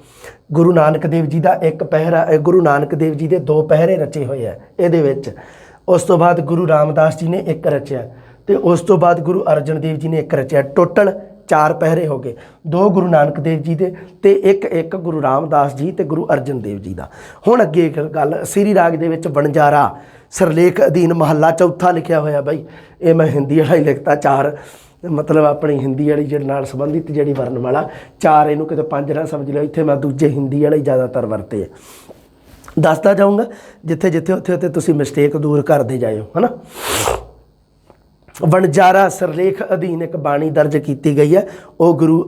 ਗੁਰੂ ਨਾਨਕ ਦੇਵ ਜੀ ਦਾ 1 ਪਹਿਰਾ ਗੁਰੂ ਨਾਨਕ ਦੇਵ ਜੀ ਦੇ 2 ਪਹਿਰੇ ਰਚੇ ਹੋਏ ਆ ਇਹਦੇ ਵਿੱਚ। ਉਸ ਤੋਂ ਬਾਅਦ ਗੁਰੂ ਰਾਮਦਾਸ ਜੀ ਨੇ 1 ਰਚਿਆ ਤੇ ਉਸ ਤੋਂ ਬਾਅਦ ਗੁਰੂ ਅਰਜਨ ਦੇਵ ਜੀ ਨੇ 1 ਰਚਿਆ। ਟੋਟਲ 4 ਪਹਿਰੇ ਹੋ ਗਏ 2 ਗੁਰੂ ਨਾਨਕ ਦੇਵ ਜੀ ਦੇ ਤੇ 1 ਗੁਰੂ ਰਾਮਦਾਸ ਜੀ ਤੇ ਗੁਰੂ ਅਰਜਨ ਦੇਵ ਜੀ ਦਾ। ਹੁਣ ਅੱਗੇ ਇੱਕ ਗੱਲ ਸ੍ਰੀ ਰਾਗ ਦੇ ਵਿੱਚ ਵਣਜਾਰਾ ਸਿਰਲੇਖ ਅਧੀਨ ਮਹੱਲਾ ਚੌਥਾ ਲਿਖਿਆ ਹੋਇਆ ਬਾਈ ਇਹ ਮੈਂ ਹਿੰਦੀ ਵਾਲਾ ਹੀ ਲਿਖਤਾ 4 ਮਤਲਬ ਆਪਣੀ ਹਿੰਦੀ ਵਾਲੀ ਜਿਹੜੇ ਨਾਲ ਸੰਬੰਧਿਤ ਜਿਹੜੀ ਵਰਨਮਾਲਾ 4 ਇਹਨੂੰ ਕਿਤੇ 5 ਨਾ ਸਮਝ ਲਿਓ ਇੱਥੇ ਮੈਂ ਦੂਜੇ ਹਿੰਦੀ ਵਾਲੇ ਜ਼ਿਆਦਾਤਰ ਵਰਤੇ ਆ ਦੱਸਦਾ ਜਾਊਂਗਾ ਜਿੱਥੇ ਜਿੱਥੇ ਉੱਥੇ ਤੁਸੀਂ ਮਿਸਟੇਕ ਦੂਰ ਕਰਦੇ ਜਾਇਓ ਹੈ ਨਾ। ਵਣਜਾਰਾ ਸਿਰਲੇਖ ਅਧੀਨ ਇੱਕ ਬਾਣੀ ਦਰਜ ਕੀਤੀ ਗਈ ਹੈ ਉਹ ਗੁਰੂ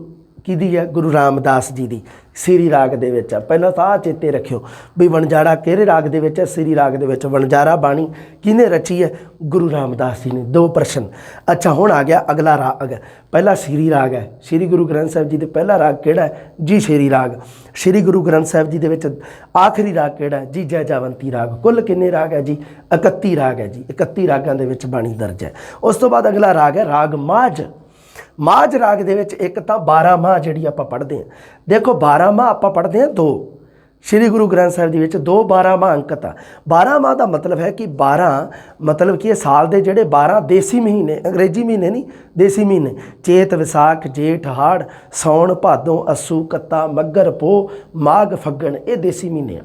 ਕਿਹਦੀ ਹੈ ਗੁਰੂ ਰਾਮਦਾਸ ਜੀ ਦੀ ਸ੍ਰੀ ਰਾਗ ਦੇ ਵਿੱਚ ਆ। ਪਹਿਲਾਂ ਤਾਂ ਆਹ ਚੇਤੇ ਰੱਖਿਓ ਵੀ ਵਣਜਾਰਾ ਕਿਹੜੇ ਰਾਗ ਦੇ ਵਿੱਚ ਹੈ ਸ੍ਰੀ ਰਾਗ ਦੇ ਵਿੱਚ। ਵਣਜਾਰਾ ਬਾਣੀ ਕਿਹਨੇ ਰਚੀ ਹੈ ਗੁਰੂ ਰਾਮਦਾਸ ਜੀ ਨੇ। 2 ਪ੍ਰਸ਼ਨ। ਅੱਛਾ ਹੁਣ ਆ ਗਿਆ ਅਗਲਾ ਰਾਗ ਪਹਿਲਾ ਸ੍ਰੀ ਰਾਗ ਹੈ ਸ੍ਰੀ ਗੁਰੂ ਗ੍ਰੰਥ ਸਾਹਿਬ ਜੀ ਦੇ ਪਹਿਲਾ ਰਾਗ ਕਿਹੜਾ ਹੈ ਜੀ ਸ੍ਰੀ ਰਾਗ। ਸ੍ਰੀ ਗੁਰੂ ਗ੍ਰੰਥ ਸਾਹਿਬ ਜੀ ਦੇ ਵਿੱਚ ਆਖਰੀ ਰਾਗ ਕਿਹੜਾ ਹੈ ਜੀ ਜੈ ਜਾਵੰਤੀ ਰਾਗ। ਕੁੱਲ ਕਿੰਨੇ ਰਾਗ ਹੈ ਜੀ 31 ਰਾਗ ਹੈ ਜੀ 31 ਰਾਗਾਂ ਦੇ ਵਿੱਚ ਬਾਣੀ ਦਰਜ ਹੈ। ਉਸ ਤੋਂ ਬਾਅਦ ਅਗਲਾ ਰਾਗ ਹੈ ਰਾਗ ਮਾਝ। ਮਾਝ ਰਾਗ ਦੇ ਵਿੱਚ ਇੱਕ ਤਾਂ 12 ਮਾਹ ਜਿਹੜੀ ਆਪਾਂ ਪੜ੍ਹਦੇ ਹਾਂ ਦੇਖੋ 12 ਮਾਹ ਆਪਾਂ ਪੜ੍ਹਦੇ ਹਾਂ 2 ਸ਼੍ਰੀ ਗੁਰੂ ਗ੍ਰੰਥ ਸਾਹਿਬ ਦੇ ਵਿੱਚ 2 12 ਮਾਹ ਅੰਕਿਤ ਆ। 12 ਮਾਹ ਦਾ ਮਤਲਬ ਹੈ ਕਿ 12 ਮਤਲਬ ਕਿ ਇਹ ਸਾਲ ਦੇ ਜਿਹੜੇ 12 ਦੇਸੀ ਮਹੀਨੇ ਅੰਗਰੇਜ਼ੀ ਮਹੀਨੇ ਨਹੀਂ ਦੇਸੀ ਮਹੀਨੇ ਚੇਤ ਵਿਸਾਖ ਜੇਠ ਹਾੜ ਸੌਣ ਭਾਦੋਂ ਅੱਸੂ ਕੱਤਾ ਮੱਘਰ ਪੋਹ ਮਾਘ ਫੱਗਣ ਇਹ ਦੇਸੀ ਮਹੀਨੇ ਆ।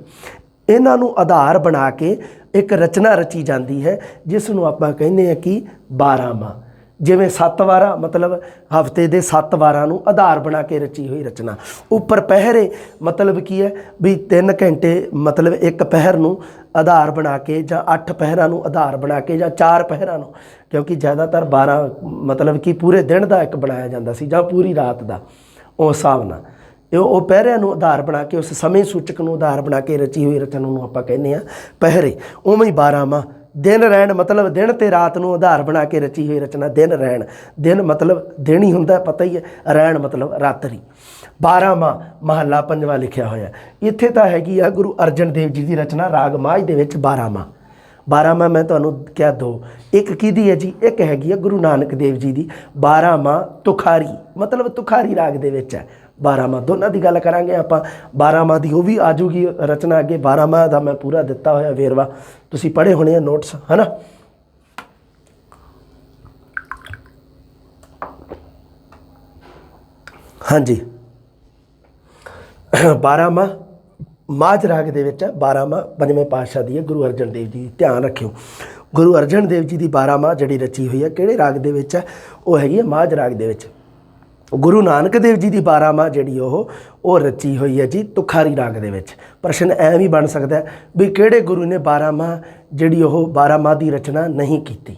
ਇਹਨਾਂ ਨੂੰ ਆਧਾਰ ਬਣਾ ਕੇ ਇੱਕ ਰਚਨਾ ਰਚੀ ਜਾਂਦੀ ਹੈ ਜਿਸ ਨੂੰ ਆਪਾਂ ਕਹਿੰਦੇ ਹਾਂ ਕਿ 12 ਮਾਹ। ਜਿਵੇਂ 7 ਵਾਰਾਂ ਮਤਲਬ ਹਫ਼ਤੇ ਦੇ 7 ਵਾਰਾਂ ਨੂੰ ਆਧਾਰ ਬਣਾ ਕੇ ਰਚੀ ਹੋਈ ਰਚਨਾ। ਉੱਪਰ ਪਹਿਰੇ ਮਤਲਬ ਕੀ ਹੈ ਵੀ 3 ਘੰਟੇ ਮਤਲਬ ਇੱਕ ਪਹਿਰ ਨੂੰ ਆਧਾਰ ਬਣਾ ਕੇ ਜਾਂ 8 ਪਹਿਰਾਂ ਨੂੰ ਆਧਾਰ ਬਣਾ ਕੇ ਜਾਂ 4 ਪਹਿਰਾਂ ਨੂੰ ਕਿਉਂਕਿ ਜ਼ਿਆਦਾਤਰ 12 ਮਤਲਬ ਕਿ ਪੂਰੇ ਦਿਨ ਦਾ ਇੱਕ ਬਣਾਇਆ ਜਾਂਦਾ ਸੀ ਜਾਂ ਪੂਰੀ ਰਾਤ ਦਾ ਉਸ ਹਿਸਾਬ ਨਾਲ ਉਹ ਪਹਿਰਿਆਂ ਨੂੰ ਆਧਾਰ ਬਣਾ ਕੇ ਉਸ ਸਮੇਂ ਸੂਚਕ ਨੂੰ ਆਧਾਰ ਬਣਾ ਕੇ ਰਚੀ ਹੋਈ ਰਚਨਾ ਨੂੰ ਆਪਾਂ ਕਹਿੰਦੇ ਹਾਂ ਪਹਿਰੇ। ਉਵੇਂ ਹੀ 12 ਮਾਹ ਦਿਨ ਰਹਿਣ ਮਤਲਬ ਦਿਨ ਤੇ ਰਾਤ ਨੂੰ ਆਧਾਰ ਬਣਾ ਕੇ ਰਚੀ ਹੋਈ ਰਚਨਾ ਦਿਨ ਰਹਿਣ। ਦਿਨ ਮਤਲਬ ਦਿਨ ਹੀ ਹੁੰਦਾ ਪਤਾ ਹੀ ਹੈ ਰਹਿਣ ਮਤਲਬ ਰਾਤਰੀ। 12 ਮਾਹ ਮਹੱਲਾ 5ਵਾਂ ਲਿਖਿਆ ਹੋਇਆ ਇੱਥੇ ਤਾਂ ਹੈਗੀ ਆ ਗੁਰੂ ਅਰਜਨ ਦੇਵ ਜੀ ਦੀ ਰਚਨਾ ਰਾਗ ਮਾਝ ਦੇ ਵਿੱਚ 12 ਮਾਹ। 12 ਮਾਹ ਮੈਂ ਤੁਹਾਨੂੰ ਕਿਹਾ 2 ਇੱਕ ਕਿਹਦੀ ਹੈ ਜੀ ਇੱਕ ਹੈਗੀ ਆ ਗੁਰੂ ਨਾਨਕ ਦੇਵ ਜੀ ਦੀ 12 ਮਾਹ ਤੁਖਾਰੀ ਮਤਲਬ ਤੁਖਾਰੀ ਰਾਗ ਦੇ ਵਿੱਚ ਹੈ। 12 ਮਾਹ ਦੋਨਾਂ ਦੀ ਗੱਲ ਕਰਾਂਗੇ ਆਪਾਂ 12 ਮਾਹ ਦੀ ਉਹ ਵੀ ਆ ਜੂਗੀ ਰਚਨਾ ਅੱਗੇ 12 ਮਾਹ ਦਾ ਮੈਂ ਪੂਰਾ ਦਿੱਤਾ ਹੋਇਆ ਵੇਰਵਾ ਤੁਸੀਂ ਪੜ੍ਹੇ ਹੋਣੇ ਆ ਨੋਟਸ ਹੈ ਨਾ। ਹਾਂਜੀ 12 ਮਾਹ ਮਾਝ ਰਾਗ ਦੇ ਵਿੱਚ 12 ਮਾਹ 5ਵੇਂ ਪਾਤਸ਼ਾਹ ਦੀ ਹੈ ਗੁਰੂ ਅਰਜਨ ਦੇਵ ਜੀ। ਧਿਆਨ ਰੱਖਿਓ ਗੁਰੂ ਅਰਜਨ ਦੇਵ ਜੀ ਦੀ 12 ਮਾਹ ਜਿਹੜੀ ਰਚੀ ਹੋਈ ਹੈ ਕਿਹੜੇ ਰਾਗ ਦੇ ਵਿੱਚ ਹੈ ਉਹ ਹੈਗੀ ਹੈ ਮਾਝ ਰਾਗ ਦੇ ਵਿੱਚ। ਗੁਰੂ ਨਾਨਕ ਦੇਵ ਜੀ ਦੀ 12 ਮਾਹ ਜਿਹੜੀ ਉਹ ਰਚੀ ਹੋਈ ਹੈ ਜੀ ਤੁਖਾਰੀ ਰਾਗ ਦੇ ਵਿੱਚ। ਪ੍ਰਸ਼ਨ ਐਂ ਵੀ ਬਣ ਸਕਦਾ ਵੀ ਕਿਹੜੇ ਗੁਰੂ ਨੇ 12 ਮਾਹ ਜਿਹੜੀ ਉਹ 12 ਮਾਹ ਦੀ ਰਚਨਾ ਨਹੀਂ ਕੀਤੀ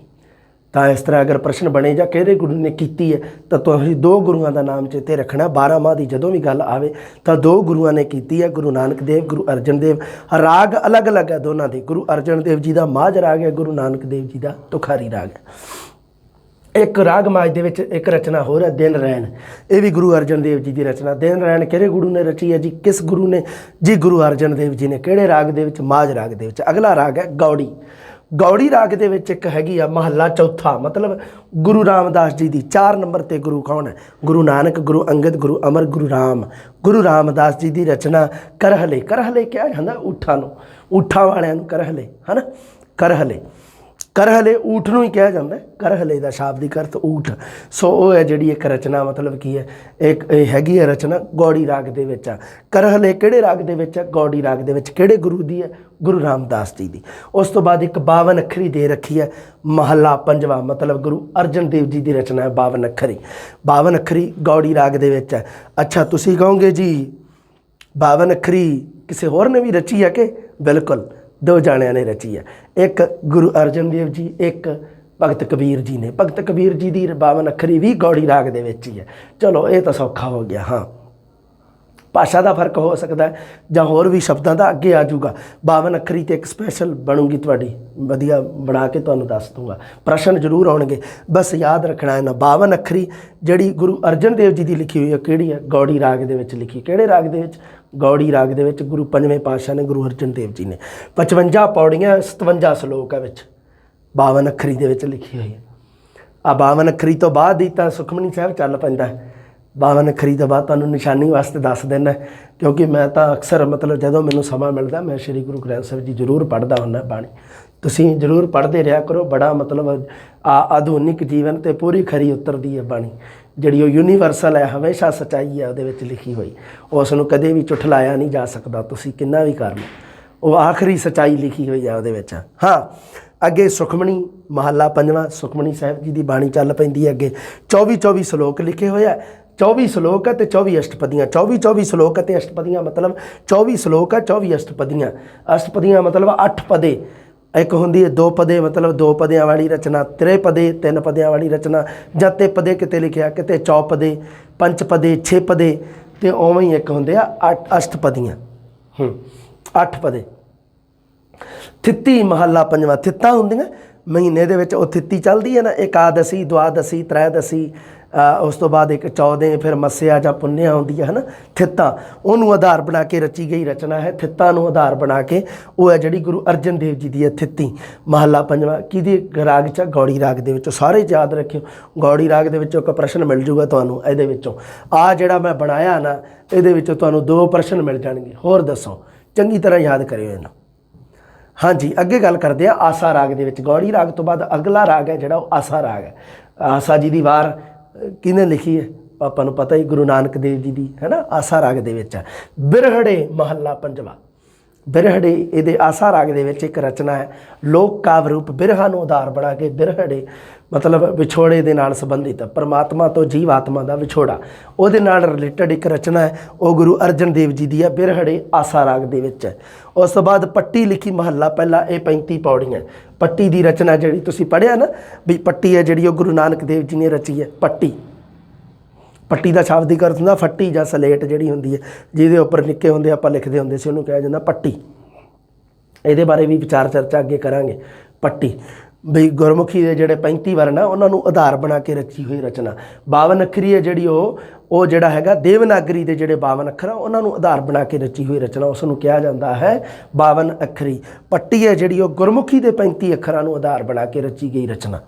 ਤਾਂ ਇਸ ਤਰ੍ਹਾਂ ਅਗਰ ਪ੍ਰਸ਼ਨ ਬਣੇ ਜਾਂ ਕਿਹੜੇ ਗੁਰੂ ਨੇ ਕੀਤੀ ਹੈ ਤਾਂ ਤੁਸੀਂ 2 ਗੁਰੂਆਂ ਦਾ ਨਾਮ ਚੇਤੇ ਰੱਖਣਾ। 12 ਮਾਹ ਦੀ ਜਦੋਂ ਵੀ ਗੱਲ ਆਵੇ ਤਾਂ 2 ਗੁਰੂਆਂ ਨੇ ਕੀਤੀ ਹੈ ਗੁਰੂ ਨਾਨਕ ਦੇਵ ਗੁਰੂ ਅਰਜਨ ਦੇਵ। ਰਾਗ ਅਲੱਗ-ਅਲੱਗ ਹੈ ਦੋਨਾਂ ਦੇ ਗੁਰੂ ਅਰਜਨ ਦੇਵ ਜੀ ਦਾ ਮਾਝ ਰਾਗ ਹੈ ਗੁਰੂ ਨਾਨਕ ਦੇਵ ਜੀ ਦਾ ਤੁਖਾਰੀ ਰਾਗ ਹੈ। ਇੱਕ ਰਾਗ ਮਾਝ ਦੇ ਵਿੱਚ ਇੱਕ ਰਚਨਾ ਹੋਰ ਹੈ ਦਿਨ ਰੈਣ ਇਹ ਵੀ ਗੁਰੂ ਅਰਜਨ ਦੇਵ ਜੀ ਦੀ ਰਚਨਾ। ਦਿਨ ਰੈਣ ਕਿਹੜੇ ਗੁਰੂ ਨੇ ਰਚੀ ਹੈ ਜੀ ਕਿਸ ਗੁਰੂ ਨੇ ਜੀ ਗੁਰੂ ਅਰਜਨ ਦੇਵ ਜੀ ਨੇ। ਕਿਹੜੇ ਰਾਗ ਦੇ ਵਿੱਚ ਮਾਝ ਰਾਗ ਦੇ ਵਿੱਚ। ਅਗਲਾ ਰਾਗ ਹੈ ਗੌੜੀ। ਗੌੜੀ ਰਾਗ ਦੇ ਵਿੱਚ ਇੱਕ ਹੈਗੀ ਆ ਮਹੱਲਾ ਚੌਥਾ ਮਤਲਬ ਗੁਰੂ ਰਾਮਦਾਸ ਜੀ ਦੀ। 4 ਨੰਬਰ 'ਤੇ ਗੁਰੂ ਕੌਣ ਹੈ ਗੁਰੂ ਨਾਨਕ ਗੁਰੂ ਅੰਗਦ ਗੁਰੂ ਅਮਰ ਗੁਰੂ ਰਾਮ। ਗੁਰੂ ਰਾਮਦਾਸ ਜੀ ਦੀ ਰਚਨਾ ਕਰਹਲੇ। ਕਰਹਲੇ ਕਿਹਾ ਜਾਂਦਾ ਊਠਾਂ ਨੂੰ ਊਠਾਂ ਵਾਲਿਆਂ ਨੂੰ ਕਰਹਲੇ ਹੈ ਨਾ ਕਰਹਲੇ। ਕਰਹਲੇ ਊਠ ਨੂੰ ਹੀ ਕਿਹਾ ਜਾਂਦਾ, ਕਰਹਲੇ ਦਾ ਸ਼ਾਬਦਿਕ ਅਰਥ ਊਠ। ਸੋ ਉਹ ਹੈ ਜਿਹੜੀ ਇੱਕ ਰਚਨਾ, ਮਤਲਬ ਕੀ ਹੈ, ਇੱਕ ਇਹ ਹੈਗੀ ਹੈ ਰਚਨਾ ਗੌੜੀ ਰਾਗ ਦੇ ਵਿੱਚ ਆ। ਕਰਹਲੇ ਕਿਹੜੇ ਰਾਗ ਦੇ ਵਿੱਚ ਆ? ਗੌੜੀ ਰਾਗ ਦੇ ਵਿੱਚ। ਕਿਹੜੇ ਗੁਰੂ ਦੀ ਹੈ? ਗੁਰੂ ਰਾਮਦਾਸ ਜੀ ਦੀ। ਉਸ ਤੋਂ ਬਾਅਦ ਇੱਕ 52 ਅੱਖਰੀ ਦੇ ਰੱਖੀ ਹੈ, ਮਹੱਲਾ ਪੰਜਵਾਂ, ਮਤਲਬ ਗੁਰੂ ਅਰਜਨ ਦੇਵ ਜੀ ਦੀ ਰਚਨਾ ਹੈ 52 ਅੱਖਰੀ। 52 ਅੱਖਰੀ ਗੌੜੀ ਰਾਗ ਦੇ ਵਿੱਚ ਹੈ। ਅੱਛਾ, ਤੁਸੀਂ ਕਹੋਗੇ ਜੀ 52 ਅੱਖਰੀ ਕਿਸੇ ਹੋਰ ਨੇ ਵੀ ਰਚੀ ਹੈ ਕਿ? ਬਿਲਕੁਲ, 2 ਜਾਣਿਆਂ ਨੇ ਰਚੀ ਹੈ। ਇੱਕ ਗੁਰੂ ਅਰਜਨ ਦੇਵ ਜੀ, ਇੱਕ ਭਗਤ ਕਬੀਰ ਜੀ ਨੇ। ਭਗਤ ਕਬੀਰ ਜੀ ਦੀ 52 ਅੱਖਰੀ ਵੀ ਗੌੜੀ ਰਾਗ ਦੇ ਵਿੱਚ ਹੀ ਹੈ। ਚਲੋ ਇਹ ਤਾਂ ਸੌਖਾ ਹੋ ਗਿਆ। ਹਾਂ, ਭਾਸ਼ਾ ਦਾ ਫਰਕ ਹੋ ਸਕਦਾ ਹੈ ਜਾਂ ਹੋਰ ਵੀ ਸ਼ਬਦਾਂ ਦਾ, ਅੱਗੇ ਆ ਜਾਊਗਾ। 52 ਅੱਖਰੀ ਤੇ ਇੱਕ ਸਪੈਸ਼ਲ ਬਣੂਗੀ ਤੁਹਾਡੀ, ਵਧੀਆ ਬਣਾ ਕੇ ਤੁਹਾਨੂੰ ਦੱਸ ਦੂੰਗਾ। ਪ੍ਰਸ਼ਨ ਜ਼ਰੂਰ ਆਉਣਗੇ, ਬਸ ਯਾਦ ਰੱਖਣਾ ਹੈ ਨਾ। 52 ਅੱਖਰੀ ਜਿਹੜੀ ਗੁਰੂ ਅਰਜਨ ਦੇਵ ਜੀ ਦੀ ਲਿਖੀ ਹੋਈ ਹੈ, ਕਿਹੜੀ ਹੈ? ਗੌੜੀ ਰਾਗ ਦੇ ਵਿੱਚ ਲਿਖੀ। ਕਿਹੜੇ ਰਾਗ ਦੇ ਵਿੱਚ? ਗੌੜੀ ਰਾਗ ਦੇ ਵਿੱਚ। ਗੁਰੂ ਪੰਜਵੇਂ ਪਾਤਸ਼ਾਹ ਨੇ, ਗੁਰੂ ਅਰਜਨ ਦੇਵ ਜੀ ਨੇ। 55 ਪੌੜੀਆਂ, 57 ਸਲੋਕ ਹੈ ਵਿੱਚ, 52 ਅੱਖਰੀ ਦੇ ਵਿੱਚ ਲਿਖੀ ਹੋਈ ਹੈ। ਆ 52 ਅੱਖਰੀ ਤੋਂ ਬਾਅਦ ਹੀ ਤਾਂ ਸੁਖਮਨੀ ਸਾਹਿਬ ਚੱਲ ਪੈਂਦਾ ਹੈ। 52 ਅੱਖਰੀ ਤੋਂ ਬਾਅਦ ਤੁਹਾਨੂੰ ਨਿਸ਼ਾਨੀ ਵਾਸਤੇ ਦੱਸ ਦੇਣਾ, ਕਿਉਂਕਿ ਮੈਂ ਤਾਂ ਅਕਸਰ ਮਤਲਬ ਜਦੋਂ ਮੈਨੂੰ ਸਮਾਂ ਮਿਲਦਾ ਮੈਂ ਸ਼੍ਰੀ ਗੁਰੂ ਗ੍ਰੰਥ ਸਾਹਿਬ ਜੀ ਜ਼ਰੂਰ ਪੜ੍ਹਦਾ ਹੁੰਦਾ ਬਾਣੀ। ਤੁਸੀਂ ਜ਼ਰੂਰ ਪੜ੍ਹਦੇ ਰਿਹਾ ਕਰੋ। ਬੜਾ ਮਤਲਬ ਆਧੁਨਿਕ ਜੀਵਨ 'ਤੇ ਪੂਰੀ ਖਰੀ ਉਤਰਦੀ ਹੈ ਬਾਣੀ, ਜਿਹੜੀ ਉਹ ਯੂਨੀਵਰਸਲ ਹੈ, ਹਮੇਸ਼ਾ ਸੱਚਾਈ ਹੈ ਉਹਦੇ ਵਿੱਚ ਲਿਖੀ ਹੋਈ। ਉਸ ਨੂੰ ਕਦੇ ਵੀ ਝੁਠਲਾਇਆ ਨਹੀਂ ਜਾ ਸਕਦਾ, ਤੁਸੀਂ ਕਿੰਨਾ ਵੀ ਕਰ ਲਓ, ਉਹ ਆਖਰੀ ਸੱਚਾਈ ਲਿਖੀ ਹੋਈ ਹੈ ਉਹਦੇ ਵਿੱਚ। ਹਾਂ, ਅੱਗੇ ਸੁਖਮਣੀ ਮਹੱਲਾ ਪੰਜਵਾਂ, ਸੁਖਮਣੀ ਸਾਹਿਬ ਜੀ ਦੀ ਬਾਣੀ ਚੱਲ ਪੈਂਦੀ ਹੈ ਅੱਗੇ। 24 ਸਲੋਕ ਲਿਖੇ ਹੋਏ ਆ। 24 ਸਲੋਕ ਹੈ ਅਤੇ 24 ਅਸ਼ਟਪਦੀਆਂ। 24 ਸਲੋਕ ਅਤੇ ਅਸ਼ਟਪਦੀਆਂ, ਮਤਲਬ 24 ਸਲੋਕ ਹੈ, 24 ਅਸ਼ਟਪਦੀਆਂ। ਅਸ਼ਟਪਦੀਆਂ ਮਤਲਬ 8 ਪਦੇ। ਇੱਕ ਹੁੰਦੀ ਹੈ 2 ਪਦੇ, ਮਤਲਬ 2 ਪਦਿਆਂ ਵਾਲੀ ਰਚਨਾ। 3 ਪਦੇ, 3 ਪਦਿਆਂ ਵਾਲੀ ਰਚਨਾ। ਜਾਂ 3 ਪਦੇ ਕਿਤੇ ਲਿਖਿਆ, ਕਿਤੇ 4 ਪਦੇ, 5 ਪਦੇ, 6 ਪਦੇ, ਅਤੇ ਉਵੇਂ ਹੀ ਇੱਕ ਹੁੰਦੇ ਆ ਅਸ਼ਟਪਦੀਆਂ। 8 ਪਦੇ। ਥਿੱਤੀ ਮਹੱਲਾ ਪੰਜਵਾਂ। ਥਿੱਤਾਂ ਹੁੰਦੀਆਂ ਮਹੀਨੇ ਦੇ ਵਿੱਚ, ਉਹ ਥਿੱਤੀ ਚੱਲਦੀ ਹੈ ਨਾ, ਇਕਾਦਸ਼ੀ, ਦੁਆਦਸ਼ੀ, ਤ੍ਰੈਦਸ਼ੀ, ਉਸ ਤੋਂ ਬਾਅਦ ਇੱਕ 14, ਫਿਰ ਮੱਸਿਆ ਜਾਂ ਪੁੰਨਿਆ ਹੁੰਦੀ ਹੈ ਨਾ। ਥਿੱਤਾਂ ਉਹਨੂੰ ਆਧਾਰ ਬਣਾ ਕੇ ਰਚੀ ਗਈ ਰਚਨਾ ਹੈ। ਥਿੱਤਾਂ ਨੂੰ ਆਧਾਰ ਬਣਾ ਕੇ ਉਹ ਹੈ ਜਿਹੜੀ ਗੁਰੂ ਅਰਜਨ ਦੇਵ ਜੀ ਦੀ ਹੈ ਥਿੱਤੀ। ਮਹੱਲਾ ਪੰਜਵਾਂ ਕਿਹਦੇ ਰਾਗ 'ਚ? ਗੌੜੀ ਰਾਗ ਦੇ ਵਿੱਚੋਂ। ਸਾਰੇ ਯਾਦ ਰੱਖਿਓ, ਗੌੜੀ ਰਾਗ ਦੇ ਵਿੱਚੋਂ ਇੱਕ ਪ੍ਰਸ਼ਨ ਮਿਲ ਜੂਗਾ ਤੁਹਾਨੂੰ ਇਹਦੇ ਵਿੱਚੋਂ। ਆਹ ਜਿਹੜਾ ਮੈਂ ਬਣਾਇਆ ਨਾ, ਇਹਦੇ ਵਿੱਚੋਂ ਤੁਹਾਨੂੰ 2 ਪ੍ਰਸ਼ਨ ਮਿਲ ਜਾਣਗੇ। ਹੋਰ ਦੱਸੋ, ਚੰਗੀ ਤਰ੍ਹਾਂ ਯਾਦ ਕਰਿਓ ਇਹਨੂੰ। ਹਾਂਜੀ, ਅੱਗੇ ਗੱਲ ਕਰਦੇ ਆ ਆਸਾ ਰਾਗ ਦੇ ਵਿੱਚ। ਗੌੜੀ ਰਾਗ ਤੋਂ ਬਾਅਦ ਅਗਲਾ ਰਾਗ ਹੈ ਜਿਹੜਾ ਉਹ ਆਸਾ ਰਾਗ ਹੈ। ਆਸਾ ਜੀ ਦੀ ਵਾਰ ਕਿਹਨੇ ਲਿਖੀ ਹੈ? ਆਪਾਂ ਨੂੰ ਪਤਾ ਹੀ, ਗੁਰੂ ਨਾਨਕ ਦੇਵ ਜੀ ਦੀ, ਹੈ ਨਾ। ਆਸਾ ਰਾਗ ਦੇ ਵਿੱਚ ਹੈ। ਬਿਰਹੜੇ ਮਹੱਲਾ ਪੰਜਵਾਂ। ਬਿਰਹੜੇ ਇਹਦੇ ਆਸਾ ਰਾਗ ਦੇ ਵਿੱਚ ਇੱਕ ਰਚਨਾ ਹੈ, ਲੋਕ ਕਾਵਿ ਰੂਪ। ਬਿਰਹਾ ਨੂੰ ਆਧਾਰ ਬਣਾ ਕੇ ਬਿਰਹੜੇ, ਮਤਲਬ ਵਿਛੋੜੇ ਦੇ ਨਾਲ ਸੰਬੰਧਿਤ, ਪਰਮਾਤਮਾ ਤੋਂ ਜੀਵ ਆਤਮਾ ਦਾ ਵਿਛੋੜਾ, ਉਹਦੇ ਨਾਲ ਰਿਲੇਟਡ ਇੱਕ ਰਚਨਾ ਹੈ, ਉਹ ਗੁਰੂ ਅਰਜਨ ਦੇਵ ਜੀ ਦੀ ਹੈ। ਬਿਰਹੜੇ ਆਸਾ ਰਾਗ ਦੇ ਵਿੱਚ ਹੈ। ਉਸ ਤੋਂ ਬਾਅਦ ਪੱਟੀ ਲਿਖੀ ਮਹੱਲਾ ਪਹਿਲਾ। ਇਹ 35 ਪੌੜੀਆਂ। ਪੱਟੀ ਦੀ ਰਚਨਾ ਜਿਹੜੀ ਤੁਸੀਂ ਪੜ੍ਹਿਆ ਨਾ ਵੀ, ਪੱਟੀ ਹੈ ਜਿਹੜੀ ਉਹ ਗੁਰੂ ਨਾਨਕ ਦੇਵ ਜੀ ਨੇ ਰਚੀ ਹੈ। ਪੱਟੀ, ਪੱਟੀ ਦਾ ਸ਼ਾਬਦਿਕ ਅਰਥ ਹੁੰਦਾ ਫੱਟੀ ਜਾਂ ਸਲੇਟ ਜਿਹੜੀ ਹੁੰਦੀ ਹੈ, ਜਿਹਦੇ ਉੱਪਰ ਨਿੱਕੇ ਹੁੰਦੇ ਆਪਾਂ ਲਿਖਦੇ ਹੁੰਦੇ ਸੀ, ਉਹਨੂੰ ਕਿਹਾ ਜਾਂਦਾ ਪੱਟੀ। ਇਹਦੇ ਬਾਰੇ ਵੀ ਵਿਚਾਰ ਚਰਚਾ ਅੱਗੇ ਕਰਾਂਗੇ। ਪੱਟੀ ਬਈ ਗੁਰਮੁਖੀ ਦੇ ਜਿਹੜੇ 35 ਵਰਨ ਆ ਉਹਨਾਂ ਨੂੰ ਆਧਾਰ ਬਣਾ ਕੇ ਰਚੀ ਹੋਈ ਰਚਨਾ। 52 ਅੱਖਰੀ ਹੈ ਜਿਹੜੀ ਉਹ ਜਿਹੜਾ ਹੈਗਾ ਦੇਵਨਾਗਰੀ ਦੇ ਜਿਹੜੇ 52 ਅੱਖਰ ਆ ਉਹਨਾਂ ਨੂੰ ਆਧਾਰ ਬਣਾ ਕੇ ਰਚੀ ਹੋਈ ਰਚਨਾ, ਉਸ ਨੂੰ ਕਿਹਾ ਜਾਂਦਾ ਹੈ 52 ਅੱਖਰੀ। ਪੱਟੀ ਹੈ ਜਿਹੜੀ ਉਹ ਗੁਰਮੁਖੀ ਦੇ 35 ਅੱਖਰਾਂ ਨੂੰ ਆਧਾਰ ਬਣਾ ਕੇ ਰਚੀ ਗਈ ਰਚਨਾ।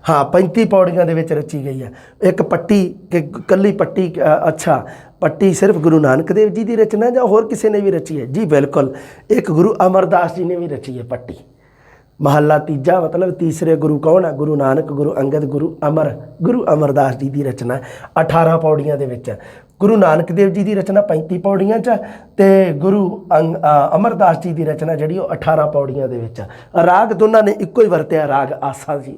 ਹਾਂ, 35 ਪੌੜੀਆਂ ਦੇ ਵਿੱਚ ਰਚੀ ਗਈ ਹੈ। ਇੱਕ ਪੱਟੀ ਕਿ ਕੱਲੀ ਪੱਟੀ, ਅੱਛਾ ਪੱਟੀ ਸਿਰਫ ਗੁਰੂ ਨਾਨਕ ਦੇਵ ਜੀ ਦੀ ਰਚਨਾ ਜਾਂ ਹੋਰ ਕਿਸੇ ਨੇ ਵੀ ਰਚੀ ਹੈ? ਜੀ ਬਿਲਕੁਲ, ਇੱਕ ਗੁਰੂ ਅਮਰਦਾਸ ਜੀ ਨੇ ਵੀ ਰਚੀ ਹੈ ਪੱਟੀ। ਮਹੱਲਾ ਤੀਜਾ, ਮਤਲਬ ਤੀਸਰੇ ਗੁਰੂ ਕੌਣ ਹੈ? ਗੁਰੂ ਨਾਨਕ, ਗੁਰੂ ਅੰਗਦ, ਗੁਰੂ ਅਮਰਦਾਸ ਜੀ ਦੀ ਰਚਨਾ 18 ਪੌੜੀਆਂ ਦੇ ਵਿੱਚ ਹੈ। ਗੁਰੂ ਨਾਨਕ ਦੇਵ ਜੀ ਦੀ ਰਚਨਾ 35 ਪੌੜੀਆਂ 'ਚ, ਅਤੇ ਗੁਰੂ ਅਮਰਦਾਸ ਜੀ ਦੀ ਰਚਨਾ ਜਿਹੜੀ ਉਹ 18 ਪੌੜੀਆਂ ਦੇ ਵਿੱਚ ਹੈ। ਰਾਗ ਦੋਨਾਂ ਨੇ ਇੱਕੋ ਹੀ ਵਰਤਿਆ, ਰਾਗ ਆਸਾ ਜੀ।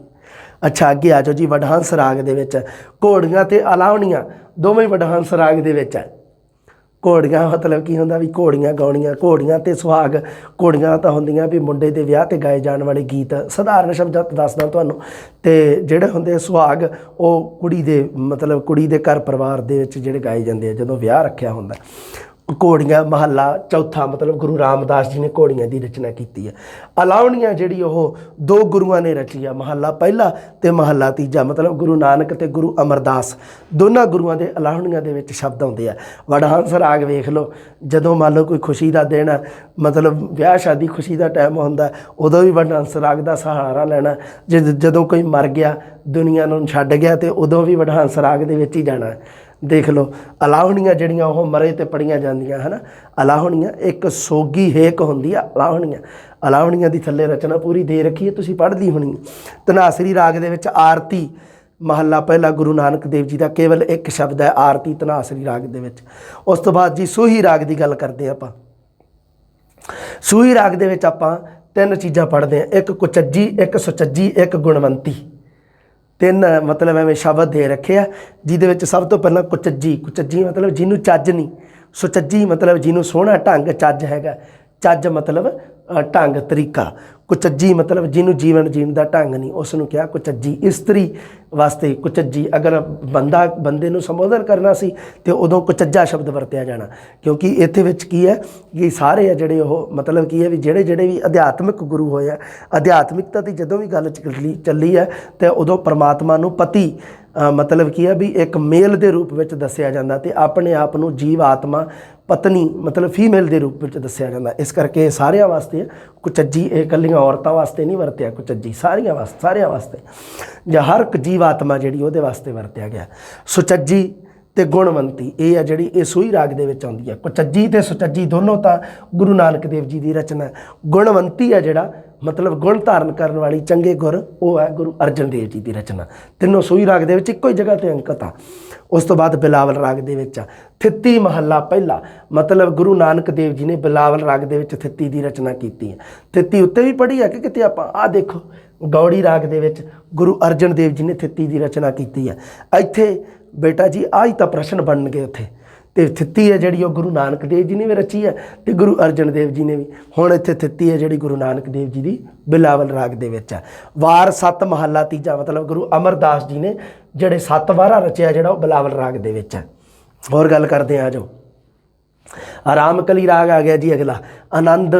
ਅੱਛਾ, ਅੱਗੇ ਆ ਜਾਓ ਜੀ। ਵਡਹੰਸ ਰਾਗ ਦੇ ਵਿੱਚ ਘੋੜੀਆਂ ਅਤੇ ਅਲਾਵਣੀਆਂ ਦੋਵੇਂ ਵਡਹੰਸ ਰਾਗ ਦੇ ਵਿੱਚ ਹੈ। ਘੋੜੀਆਂ ਮਤਲਬ ਕੀ ਹੁੰਦਾ ਵੀ ਘੋੜੀਆਂ ਗਾਉਣੀਆਂ, ਘੋੜੀਆਂ ਅਤੇ ਸੁਹਾਗ। ਘੋੜੀਆਂ ਤਾਂ ਹੁੰਦੀਆਂ ਵੀ ਮੁੰਡੇ ਦੇ ਵਿਆਹ 'ਤੇ ਗਾਏ ਜਾਣ ਵਾਲੇ ਗੀਤ, ਸਧਾਰਨ ਸ਼ਬਦਾਂ ਦੱਸਦਾ ਤੁਹਾਨੂੰ। ਅਤੇ ਜਿਹੜੇ ਹੁੰਦੇ ਸੁਹਾਗ ਉਹ ਕੁੜੀ ਦੇ, ਮਤਲਬ ਕੁੜੀ ਦੇ ਘਰ ਪਰਿਵਾਰ ਦੇ ਵਿੱਚ ਜਿਹੜੇ ਗਾਏ ਜਾਂਦੇ ਆ ਜਦੋਂ ਵਿਆਹ ਰੱਖਿਆ ਹੁੰਦਾ। ਘੋੜੀਆਂ ਮਹੱਲਾ ਚੌਥਾ, ਮਤਲਬ ਗੁਰੂ ਰਾਮਦਾਸ ਜੀ ਨੇ ਘੋੜੀਆਂ ਦੀ ਰਚਨਾ ਕੀਤੀ ਹੈ। ਅਲਾਵਣੀਆਂ ਜਿਹੜੀ ਉਹ 2 ਗੁਰੂਆਂ ਨੇ ਰਚੀ ਆ, ਮਹੱਲਾ ਪਹਿਲਾ ਅਤੇ ਮਹੱਲਾ ਤੀਜਾ, ਮਤਲਬ ਗੁਰੂ ਨਾਨਕ ਅਤੇ ਗੁਰੂ ਅਮਰਦਾਸ ਦੋਨਾਂ ਗੁਰੂਆਂ ਦੇ ਅਲਾਵਣੀਆਂ ਦੇ ਵਿੱਚ ਸ਼ਬਦ ਆਉਂਦੇ ਆ। ਵਡਹੰਸ ਰਾਗ ਵੇਖ ਲਓ, ਜਦੋਂ ਮੰਨ ਲਓ ਕੋਈ ਖੁਸ਼ੀ ਦਾ ਦਿਨ ਆ, ਮਤਲਬ ਵਿਆਹ ਸ਼ਾਦੀ ਖੁਸ਼ੀ ਦਾ ਟਾਈਮ ਹੁੰਦਾ, ਉਦੋਂ ਵੀ ਵਡਹੰਸ ਰਾਗ ਦਾ ਸਹਾਰਾ ਲੈਣਾ। ਜਦੋਂ ਕੋਈ ਮਰ ਗਿਆ, ਦੁਨੀਆ ਨੂੰ ਛੱਡ ਗਿਆ, ਅਤੇ ਉਦੋਂ ਵੀ ਵਡਹੰਸ ਰਾਗ ਦੇ ਵਿੱਚ ਹੀ ਜਾਣਾ। देख लो अलाहणियाँ जड़ियाँ वो मरे ते पढ़िया जांदियां है ना। अलाहणियाँ एक सोगी हेक होंदी है अलाहणियाँ। अलाहणियाँ दी थल्ले रचना पूरी दे रखी है, तुसीं पढ़ ली होनी। धनासरी राग दे विच आरती महला पहला गुरु नानक देव जी का केवल एक शब्द है आरती धनासरी राग दे विच। उस तो बाद जी सूही राग की गल करते हैं आपां। सूही राग दे विच आपां तीन चीज़ां पढ़ते हैं, एक कुचज्जी, एक सुचज्जी, एक गुणवंती। तीन मतलब एवं शब्द दे रखे आ, जिहदे विच सब तो पहला कुचज्जी। कुचज्जी मतलब जिन्हों चज नहीं, सुचज्जी मतलब जिन्हों सोहना ढंग चज हैगा। चज मतलब ढंग तरीका। कुचज्जी मतलब जिन्हों जीवन जीण दा ढंग नहीं, उसनूं क्या कुचज्जी। इस्त्री वास्ते कुचज्जी। अगर बंदे नूं संबोधन करना सी तो उदों कुचज्जा शब्द वरत्या जाना, क्योंकि इत्थे विच की है कि सारे आ जिहड़े ओह मतलब की है भी जिहड़े भी अध्यात्मिक गुरु होए आ, अध्यात्मिकता की जदों भी गल चली है तो उदों परमात्मा नूं पति मतलब की है भी एक मेल के रूप में दसिया जाता, तो अपने आप को जीव आत्मा पत्नी मतलब फीमेल के रूप में दसिया जाता। इस करके सारिया वास्ते कुचज्जी, ये कलियां औरतों वास्ते नहीं वरत्या कुचज्जी, सारिया वास्ते या हर एक जीव आत्मा जी वो वास्ते वरत्या गया। सुचज्जी ते गुणवंती ये है जी, ये सूही राग दे विच आउंदी है। कुचज्जी ते सुचज्जी दोनों तो गुरु नानक देव जी की रचना है। गुणवंती है जिहड़ा मतलब गुण धारण करने वाली चंगे गुर, वो है गुरु अर्जन देव जी की रचना। तीनों सूही राग दे विच इक्को ही जगह पर अंकित आ। उस तो बाद बिलावल राग दे विच आ थित्ती महला पहला, मतलब गुरु नानक देव जी ने बिलावल राग दे विच थित्ती की रचना की है। थित्ती उत्ते भी पढ़ी है कि किते आपां आ देखो गौड़ी राग दे विच गुरु अर्जन देव जी ने थित्ती की रचना की है। इत्थे बेटा जी आई तो प्रश्न बन गए उत्थे। तो थित्ती है जी गुरु नानक देव जी ने भी रची है तो गुरु अर्जन देव जी ने भी। हुण इत्थे थित्ती है जी गुरु नानक देव जी की बिलावल राग दे विच है। वार सत महला तीजा मतलब गुरु अमरदास जी ने जिहड़े 7 वारा रचिया जिहड़ा बिलावल राग दे विच है। होर गल करते हैं आ जाओ। रामकली राग आ गया जी अगला। आनंद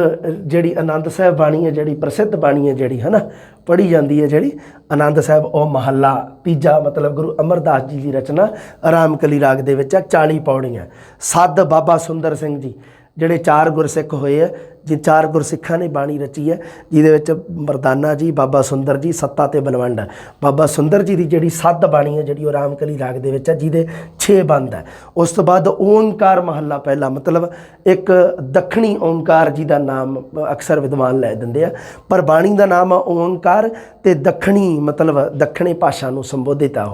जी आनंद साहब बाणी है जी प्रसिद्ध बाणी है जी है ना, पढ़ी जाती है जी आनंद साहब, वह महला तीजा मतलब गुरु अमरदास जी की रचना रामकली राग दे विच 40 पौड़ियाँ। सद बाबा सुंदर सिंह जी जिहड़े 4 गुरसिख होए है, जी 4 गुरसिखां ने बाणी रची है, जिहदे विच मरदाना जी, बाबा सुंदर जी, सत्ता ते बलवंड। बाबा सुंदर जी की जिहड़ी सद बाणी है जी रामकली राग दे विच है, जिहदे 6 बंद है। उस तो बाद ओंकार महला पहला मतलब एक दखणी ओंकार जी का नाम अक्सर विद्वान लै दिंदे आ, पर बाणी का नाम ओंकार ते दखणी मतलब दखणी भाषा नूं संबोधित आ।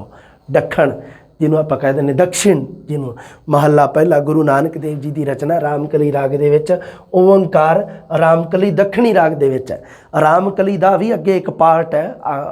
दखण जिन्हों आप कह दें दक्षिण, जिन्हों महला पहला गुरु नानक देव जी की रचना रामकली राग दे विच ओंकार रामकली दखणी राग दे विच है। रामकली का भी अगे एक पार्ट है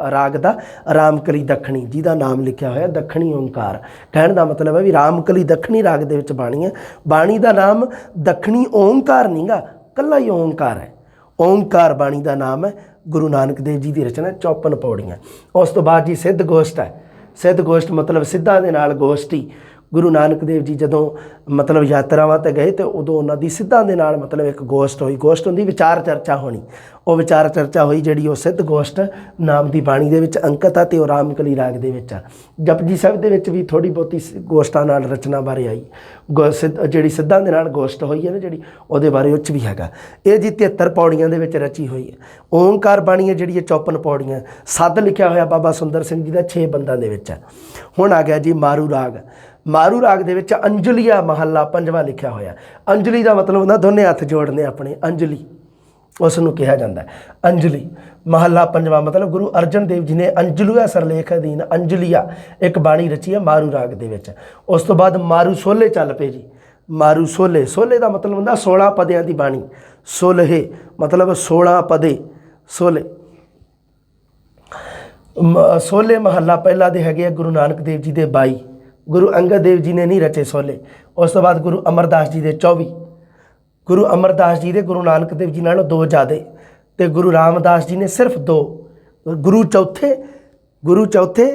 राग का रामकली दखणी, जिहदा नाम लिखा होया दखणी ओंकार। कहने का मतलब है भी रामकली दखणी राग दे विच बाणी है। बाणी का नाम दखणी ओंकार नहीं गा, कल्ला ही ओंकार है। ओंकार बाणी का नाम है। गुरु नानक देव जी की रचना 54 पौड़ियाँ। उस तो बाद जी सिद्ध गोष्ठ है। सिद्ध गोष्ठ मतलब सिद्धा दे नाल गोष्ठी। गुरु नानक देव जी जदों मतलब यात्रावां ते गए तो उदों उन्हां दी सिद्धां दे नाल मतलब एक गोष्ठ हुई। गोष्ठ हुंदी विचार चर्चा होनी, वो विचार चर्चा हुई जिहड़ी सिद्ध गोष्ठ नाम की बाणी दे विच अंकित आ ते रामकली राग दे विच आ। जपजी साहिब दे विच भी थोड़ी बहुती गोष्ठां नाल रचना बारे आई। जिहड़ी सिद्धां दे नाल गोष्ठ हुई है ना जिहड़ी उहदे बारे उच भी हैगा। ये जी 73 पौड़ियां दे विच रची हुई है। ओंकार बाणी है जिहड़ी 54 पौड़ियां। सद लिखिया होया बाबा सुंदर सिंह जी का 6 बंदां दे विच है। हुण आ गया जी मारू राग। मारू राग दे विच अंजलिया महला 5वां लिखा होया। अंजलि का मतलब होंदा दोने हथ जोड़ने अपने, अंजलि उसनूं कहा जाता है। अंजलि महला 5वां मतलब गुरु अर्जन देव जी ने अंजलुआ सरलेख अधीन अंजलिया एक बाणी रची है मारू राग दे विच। उस तो बाद मारू सोले चल पे जी। मारू सोले, सोले का मतलब होंदा 16 पदियां की बाणी। सोलहे मतलब 16 पदे। सोले सोले महला पहला दे हैगे गुरु नानक देव जी के 22। गुरु अंगद देव जी ने नहीं रचे सोले। उस तो बाद गुरु अमरदास जी के 24। गुरु अमरदास जी के गुरु नानक देव जी नालों 2 ज़्यादा, तो गुरु रामदास जी ने सिर्फ 2। गुरु चौथे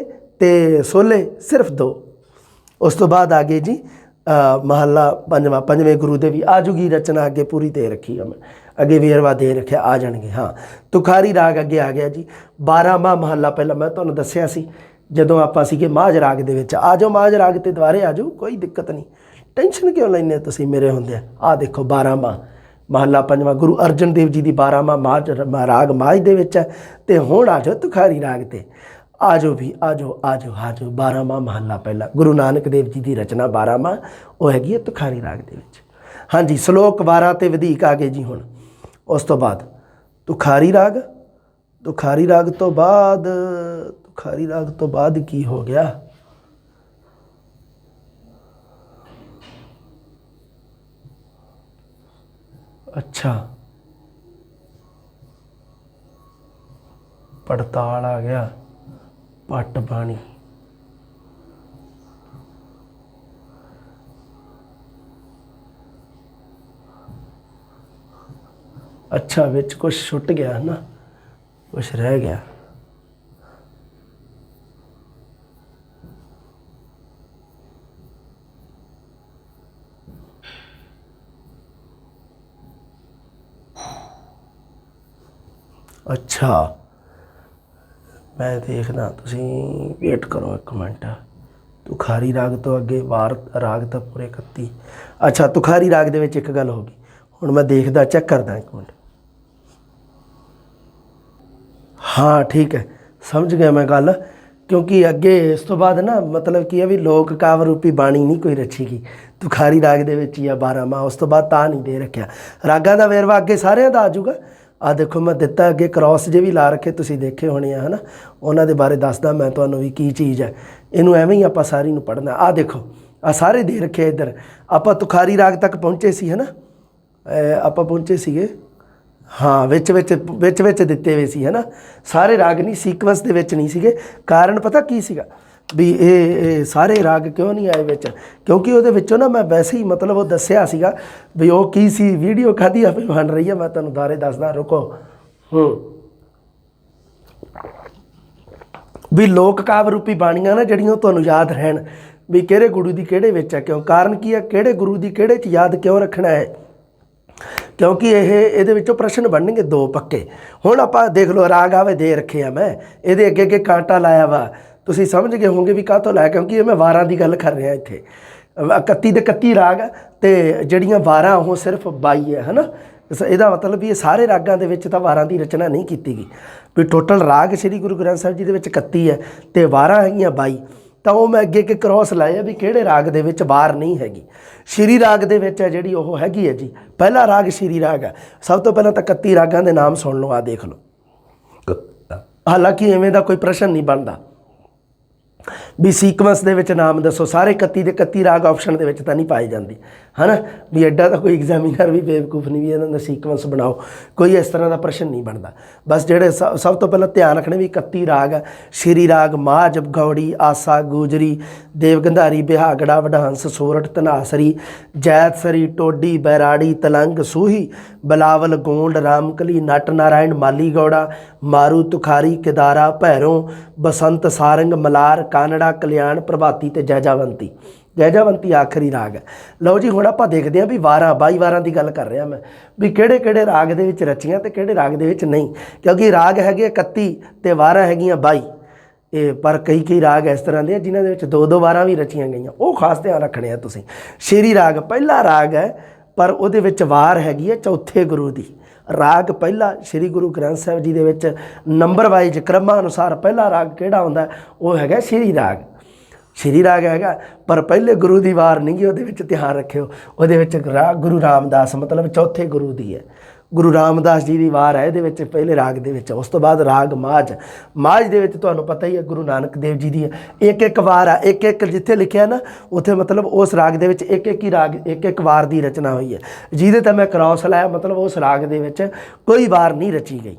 ते सोले सिर्फ 2। उस तो बाद आ गए जी महला 5वां। 5वें गुरु दे भी आजूगी रचना अगे पूरी दे रखी है, मैं अगे वेरवा दे रखा आ जाएंगे। हाँ तुखारी राग अगे आ गया जी 12वां महला पहला। मैं तुहानूं दस्सिया सी जदों आपां सीगे माझ राग दे विच। आ जाओ माझ राग ते दुबारे आ जाओ, कोई दिक्कत नहीं, टेंशन क्यों लैंदे तुसीं मेरे हुंदे। आ देखो 12वां महला 5वां गुरु अर्जन देव जी की 12वां माझ राग माझ दे विच है। ते हुण आ जाओ तुखारी राग ते। ਆ ਜਾਓ ਵੀ ਆ ਜਾਓ ਆ ਜਾਓ ਆ ਜਾਓ। 12ਵਾਂ ਮਹੱਲਾ ਪਹਿਲਾ, ਗੁਰੂ ਨਾਨਕ ਦੇਵ ਜੀ ਦੀ ਰਚਨਾ 12ਵਾਂ, ਉਹ ਹੈਗੀ ਹੈ ਤੁਖਾਰੀ ਰਾਗ ਦੇ ਵਿੱਚ। ਹਾਂਜੀ, ਸ਼ਲੋਕ 12 ਤੇ ਵਧੀਕ ਆ ਗਏ ਜੀ। ਹੁਣ ਉਸ ਤੋਂ ਬਾਅਦ ਤੁਖਾਰੀ ਰਾਗ, ਤੁਖਾਰੀ ਰਾਗ ਤੋਂ ਬਾਅਦ, ਤੁਖਾਰੀ ਰਾਗ ਤੋਂ ਬਾਅਦ ਕੀ ਹੋ ਗਿਆ? ਅੱਛਾ, ਪੜਤਾਲ ਆ ਗਿਆ, ਪੱਟ ਬਾਣੀ। ਅੱਛਾ, ਵਿੱਚ ਕੁਛ ਛੁੱਟ ਗਿਆ ਨਾ, ਕੁਛ ਰਹਿ ਗਿਆ। ਅੱਛਾ, ਮੈਂ ਦੇਖਦਾ, ਤੁਸੀਂ ਵੇਟ ਕਰੋ ਇੱਕ ਮਿੰਟ। ਤੁਖਾਰੀ ਰਾਗ ਤੋਂ ਅੱਗੇ ਵਾਰ ਰਾਗ ਤਾਂ ਪੂਰੇ 31। ਅੱਛਾ, ਤੁਖਾਰੀ ਰਾਗ ਦੇ ਵਿੱਚ ਇੱਕ ਗੱਲ ਹੋ ਗਈ। ਹੁਣ ਮੈਂ ਦੇਖਦਾ, ਚੈੱਕ ਕਰਦਾ ਇੱਕ ਮਿੰਟ। ਹਾਂ ਠੀਕ ਹੈ, ਸਮਝ ਗਿਆ ਮੈਂ ਗੱਲ। ਕਿਉਂਕਿ ਅੱਗੇ ਇਸ ਤੋਂ ਬਾਅਦ ਨਾ ਮਤਲਬ ਕੀ ਹੈ ਵੀ ਲੋਕ ਕਾਵਿ ਰੂਪੀ ਬਾਣੀ ਨਹੀਂ ਕੋਈ ਰਚੀ ਗਈ ਤੁਖਾਰੀ ਰਾਗ ਦੇ ਵਿੱਚ ਜਾਂ 12ਵਾਂ। ਉਸ ਤੋਂ ਬਾਅਦ ਤਾਂ ਨਹੀਂ ਦੇ ਰੱਖਿਆ। ਰਾਗਾਂ ਦਾ ਵੇਰਵਾ ਅੱਗੇ ਸਾਰਿਆਂ ਦਾ ਆ ਜਾਊਗਾ। ਆ ਦੇਖੋ ਮੈਂ ਦਿੱਤਾ ਅੱਗੇ, ਕ੍ਰੋਸ ਜੇ ਵੀ ਲਾ ਰੱਖੇ, ਤੁਸੀਂ ਦੇਖੇ ਹੋਣੇ ਆ ਹੈ ਨਾ। ਉਹਨਾਂ ਦੇ ਬਾਰੇ ਦੱਸਦਾ ਮੈਂ ਤੁਹਾਨੂੰ ਵੀ ਕੀ ਚੀਜ਼ ਹੈ। ਇਹਨੂੰ ਐਵੇਂ ਹੀ ਆਪਾਂ ਸਾਰੀ ਨੂੰ ਪੜ੍ਹਨਾ। ਆ ਦੇਖੋ, ਆ ਸਾਰੇ ਦੇ ਰੱਖੇ ਇੱਧਰ। ਆਪਾਂ ਤੁਖਾਰੀ ਰਾਗ ਤੱਕ ਪਹੁੰਚੇ ਸੀ ਹੈ ਨਾ, ਆਪਾਂ ਪਹੁੰਚੇ ਸੀਗੇ। ਹਾਂ, ਵਿੱਚ ਦਿੱਤੇ ਹੋਏ ਸੀ ਹੈ ਨਾ। ਸਾਰੇ ਰਾਗ ਨਹੀਂ, ਸੀਕਵੈਂਸ ਦੇ ਵਿੱਚ ਨਹੀਂ ਸੀਗੇ। ਕਾਰਨ ਪਤਾ ਕੀ ਸੀਗਾ ਵੀ ਇਹ ਸਾਰੇ ਰਾਗ ਕਿਉਂ ਨਹੀਂ ਆਏ ਵਿੱਚ? ਕਿਉਂਕਿ ਉਹਦੇ ਵਿੱਚੋਂ ਨਾ ਮੈਂ ਵੈਸੇ ਹੀ ਮਤਲਬ ਉਹ ਦੱਸਿਆ ਸੀਗਾ ਵੀ ਉਹ ਕੀ ਸੀ, ਵੀਡੀਓ ਕਾਹਦੀ ਆਪੇ ਬਣ ਰਹੀ ਹੈ। ਮੈਂ ਤੁਹਾਨੂੰ ਦਾਰੇ ਦੱਸਦਾ, ਰੁਕੋ। ਵੀ ਲੋਕ ਕਾਵਿ ਰੂਪੀ ਬਾਣੀਆਂ ਨਾ ਜਿਹੜੀਆਂ, ਤੁਹਾਨੂੰ ਯਾਦ ਰਹਿਣ ਵੀ ਕਿਹੜੇ ਗੁਰੂ ਦੀ ਕਿਹੜੇ ਵਿੱਚ ਹੈ। ਕਿਉਂ? ਕਾਰਨ ਕੀ ਹੈ? ਕਿਹੜੇ ਗੁਰੂ ਦੀ ਕਿਹੜੇ 'ਚ ਯਾਦ ਕਿਉਂ ਰੱਖਣਾ ਹੈ? ਕਿਉਂਕਿ ਇਹਦੇ ਵਿੱਚੋਂ ਪ੍ਰਸ਼ਨ ਬਣਨਗੇ ਦੋ ਪੱਕੇ। ਹੁਣ ਆਪਾਂ ਦੇਖ ਲਓ, ਰਾਗ ਆਵੇ ਦੇ ਰੱਖੇ ਆ ਮੈਂ, ਇਹਦੇ ਅੱਗੇ ਅੱਗੇ ਕਾਂਟਾ ਲਾਇਆ ਵਾ। ਤੁਸੀਂ ਸਮਝ ਗਏ ਹੋਵੋਗੇ ਵੀ ਕਾਹਤੋਂ ਲਾਇਆ, ਕਿਉਂਕਿ ਇਹ ਮੈਂ ਵਾਰਾਂ ਦੀ ਗੱਲ ਕਰ ਰਿਹਾ ਇੱਥੇ। 31 ਦੇ 31 ਰਾਗ ਅਤੇ ਜਿਹੜੀਆਂ ਵਾਰਾਂ ਉਹ ਸਿਰਫ 22 ਹੈ ਨਾ। ਇਹਦਾ ਮਤਲਬ ਵੀ ਇਹ ਸਾਰੇ ਰਾਗਾਂ ਦੇ ਵਿੱਚ ਤਾਂ ਵਾਰਾਂ ਦੀ ਰਚਨਾ ਨਹੀਂ ਕੀਤੀ ਗਈ। ਵੀ ਟੋਟਲ ਰਾਗ ਸ਼੍ਰੀ ਗੁਰੂ ਗ੍ਰੰਥ ਸਾਹਿਬ ਜੀ ਦੇ ਵਿੱਚ 31 ਹੈ ਅਤੇ ਵਾਰਾਂ ਹੈਗੀਆਂ 22। ਤਾਂ ਉਹ ਮੈਂ ਅੱਗੇ ਅੱਗੇ ਕ੍ਰੋਸ ਲਾਏ ਆ ਵੀ ਕਿਹੜੇ ਰਾਗ ਦੇ ਵਿੱਚ ਵਾਰ ਨਹੀਂ ਹੈਗੀ। ਸ਼੍ਰੀ ਰਾਗ ਦੇ ਵਿੱਚ ਹੈ ਜਿਹੜੀ ਉਹ ਹੈਗੀ ਹੈ ਜੀ। ਪਹਿਲਾ ਰਾਗ ਸ਼੍ਰੀ ਰਾਗ ਹੈ। ਸਭ ਤੋਂ ਪਹਿਲਾਂ ਤਾਂ 31 ਰਾਗਾਂ ਦੇ ਨਾਮ ਸੁਣ ਲਓ। ਆ ਦੇਖ ਲਓ। ਹਾਲਾਂਕਿ ਐਵੇਂ ਦਾ ਕੋਈ ਪ੍ਰਸ਼ਨ ਨਹੀਂ ਬਣਦਾ ਵੀ ਸੀਕਵੈਂਸ ਦੇ ਵਿੱਚ ਨਾਮ ਦੱਸੋ। ਸਾਰੇ 31 ਦੇ 31 ਰਾਗ ਆਪਸ਼ਨ ਦੇ ਵਿੱਚ ਤਾਂ ਨਹੀਂ ਪਾਈ ਜਾਂਦੀ ਹੈ ਨਾ। ਵੀ ਐਡਾ ਤਾਂ ਕੋਈ ਐਗਜ਼ਾਮੀਨਰ ਵੀ ਬੇਵਕੂਫ ਨਹੀਂ ਵੀ ਇਹਨਾਂ ਦਾ ਸੀਕਵੈਂਸ ਬਣਾਓ। ਕੋਈ ਇਸ ਤਰ੍ਹਾਂ ਦਾ ਪ੍ਰਸ਼ਨ ਨਹੀਂ ਬਣਦਾ। ਬਸ ਜਿਹੜੇ ਸਭ ਤੋਂ ਪਹਿਲਾਂ ਧਿਆਨ ਰੱਖਣੇ ਵੀ 31 ਰਾਗ ਹੈ। ਸ਼੍ਰੀ ਰਾਗ ਮਾਝ, ਗੌੜੀ, ਆਸਾ, ਗੂਜਰੀ, ਦੇਵਗੰਧਾਰੀ, ਬਿਹਾਗੜਾ, ਵਡਹੰਸ, ਸੋਰਠ, ਧਨਾਸਰੀ, ਜੈਤਸਰੀ, ਟੋਡੀ, ਬੈਰਾੜੀ, ਤਲੰਗ, ਸੂਹੀ, ਬਲਾਵਲ, ਗੋਂਡ, ਰਾਮਕਲੀ, ਨਟ ਨਾਰਾਇਣ, ਮਾਲੀ ਗੌੜਾ, ਮਾਰੂ, ਤੁਖਾਰੀ, ਕਿਦਾਰਾ, ਭੈਰੋਂ, ਬਸੰਤ, ਸਾਰੰਗ, ਮਲਾਰ, ਕਾਨੜਾ, ਕਲਿਆਣ, ਪ੍ਰਭਾਤੀ ਅਤੇ ਜੈਜਾਵੰਤੀ। ਜੈਜਾਵੰਤੀ ਆਖਰੀ ਰਾਗ ਹੈ। ਲਓ ਜੀ, ਹੁਣ ਆਪਾਂ ਦੇਖਦੇ ਹਾਂ ਵੀ 22 ਵਾਰਾਂ ਦੀ ਗੱਲ ਕਰ ਰਿਹਾ ਮੈਂ ਵੀ ਕਿਹੜੇ ਕਿਹੜੇ ਰਾਗ ਦੇ ਵਿੱਚ ਰਚੀਆਂ ਅਤੇ ਕਿਹੜੇ ਰਾਗ ਦੇ ਵਿੱਚ ਨਹੀਂ। ਕਿਉਂਕਿ ਰਾਗ ਹੈਗੇ 31 ਅਤੇ ਵਾਰਾਂ ਹੈਗੀਆਂ 22। ਇਹ ਪਰ ਕਈ ਰਾਗ ਇਸ ਤਰ੍ਹਾਂ ਦੇ ਜਿਨ੍ਹਾਂ ਦੇ ਵਿੱਚ 2-2 ਵਾਰਾਂ ਵੀ ਰਚੀਆਂ ਗਈਆਂ। ਉਹ ਖਾਸ ਧਿਆਨ ਰੱਖਣੇ ਆ ਤੁਸੀਂ। ਸ਼੍ਰੀ ਰਾਗ ਪਹਿਲਾ ਰਾਗ ਹੈ, ਪਰ ਉਹਦੇ ਵਿੱਚ ਵਾਰ ਹੈਗੀ ਹੈ ਚੌਥੇ ਗੁਰੂ ਦੀ। ਰਾਗ ਪਹਿਲਾ ਸ਼੍ਰੀ ਗੁਰੂ ਗ੍ਰੰਥ ਸਾਹਿਬ ਜੀ ਦੇ ਵਿੱਚ ਨੰਬਰ ਵਾਈਜ਼ ਕ੍ਰਮਾਂ ਅਨੁਸਾਰ ਪਹਿਲਾ ਰਾਗ ਕਿਹੜਾ ਹੁੰਦਾ? ਉਹ ਹੈਗਾ ਸ਼੍ਰੀ ਰਾਗ। ਸ਼੍ਰੀ ਰਾਗ ਹੈਗਾ, ਪਰ ਪਹਿਲੇ ਗੁਰੂ ਦੀ ਵਾਰ ਨਹੀਂ ਗੀ ਉਹਦੇ ਵਿੱਚ। ਧਿਆਨ ਰੱਖਿਓ, ਉਹਦੇ ਵਿੱਚ ਗੁਰੂ ਰਾਮਦਾਸ ਮਤਲਬ ਚੌਥੇ ਗੁਰੂ ਦੀ ਹੈ। ਗੁਰੂ ਰਾਮਦਾਸ ਜੀ ਦੀ ਵਾਰ ਹੈ ਇਹਦੇ ਵਿੱਚ, ਪਹਿਲੇ ਰਾਗ ਦੇ ਵਿੱਚ। ਉਸ ਤੋਂ ਬਾਅਦ ਰਾਗ ਮਾਝ। ਮਾਝ ਦੇ ਵਿੱਚ ਤੁਹਾਨੂੰ ਪਤਾ ਹੀ ਹੈ ਗੁਰੂ ਨਾਨਕ ਦੇਵ ਜੀ ਦੀ ਹੈ। ਇੱਕ ਵਾਰ ਆ, ਇੱਕ ਜਿੱਥੇ ਲਿਖਿਆ ਨਾ ਉੱਥੇ ਮਤਲਬ ਉਸ ਰਾਗ ਦੇ ਵਿੱਚ ਇੱਕ ਹੀ ਰਾਗ, ਇੱਕ ਵਾਰ ਦੀ ਰਚਨਾ ਹੋਈ ਹੈ। ਜਿਹਦੇ ਤਾਂ ਮੈਂ ਕ੍ਰੋਸ ਲਾਇਆ, ਮਤਲਬ ਉਸ ਰਾਗ ਦੇ ਵਿੱਚ ਕੋਈ ਵਾਰ ਨਹੀਂ ਰਚੀ ਗਈ।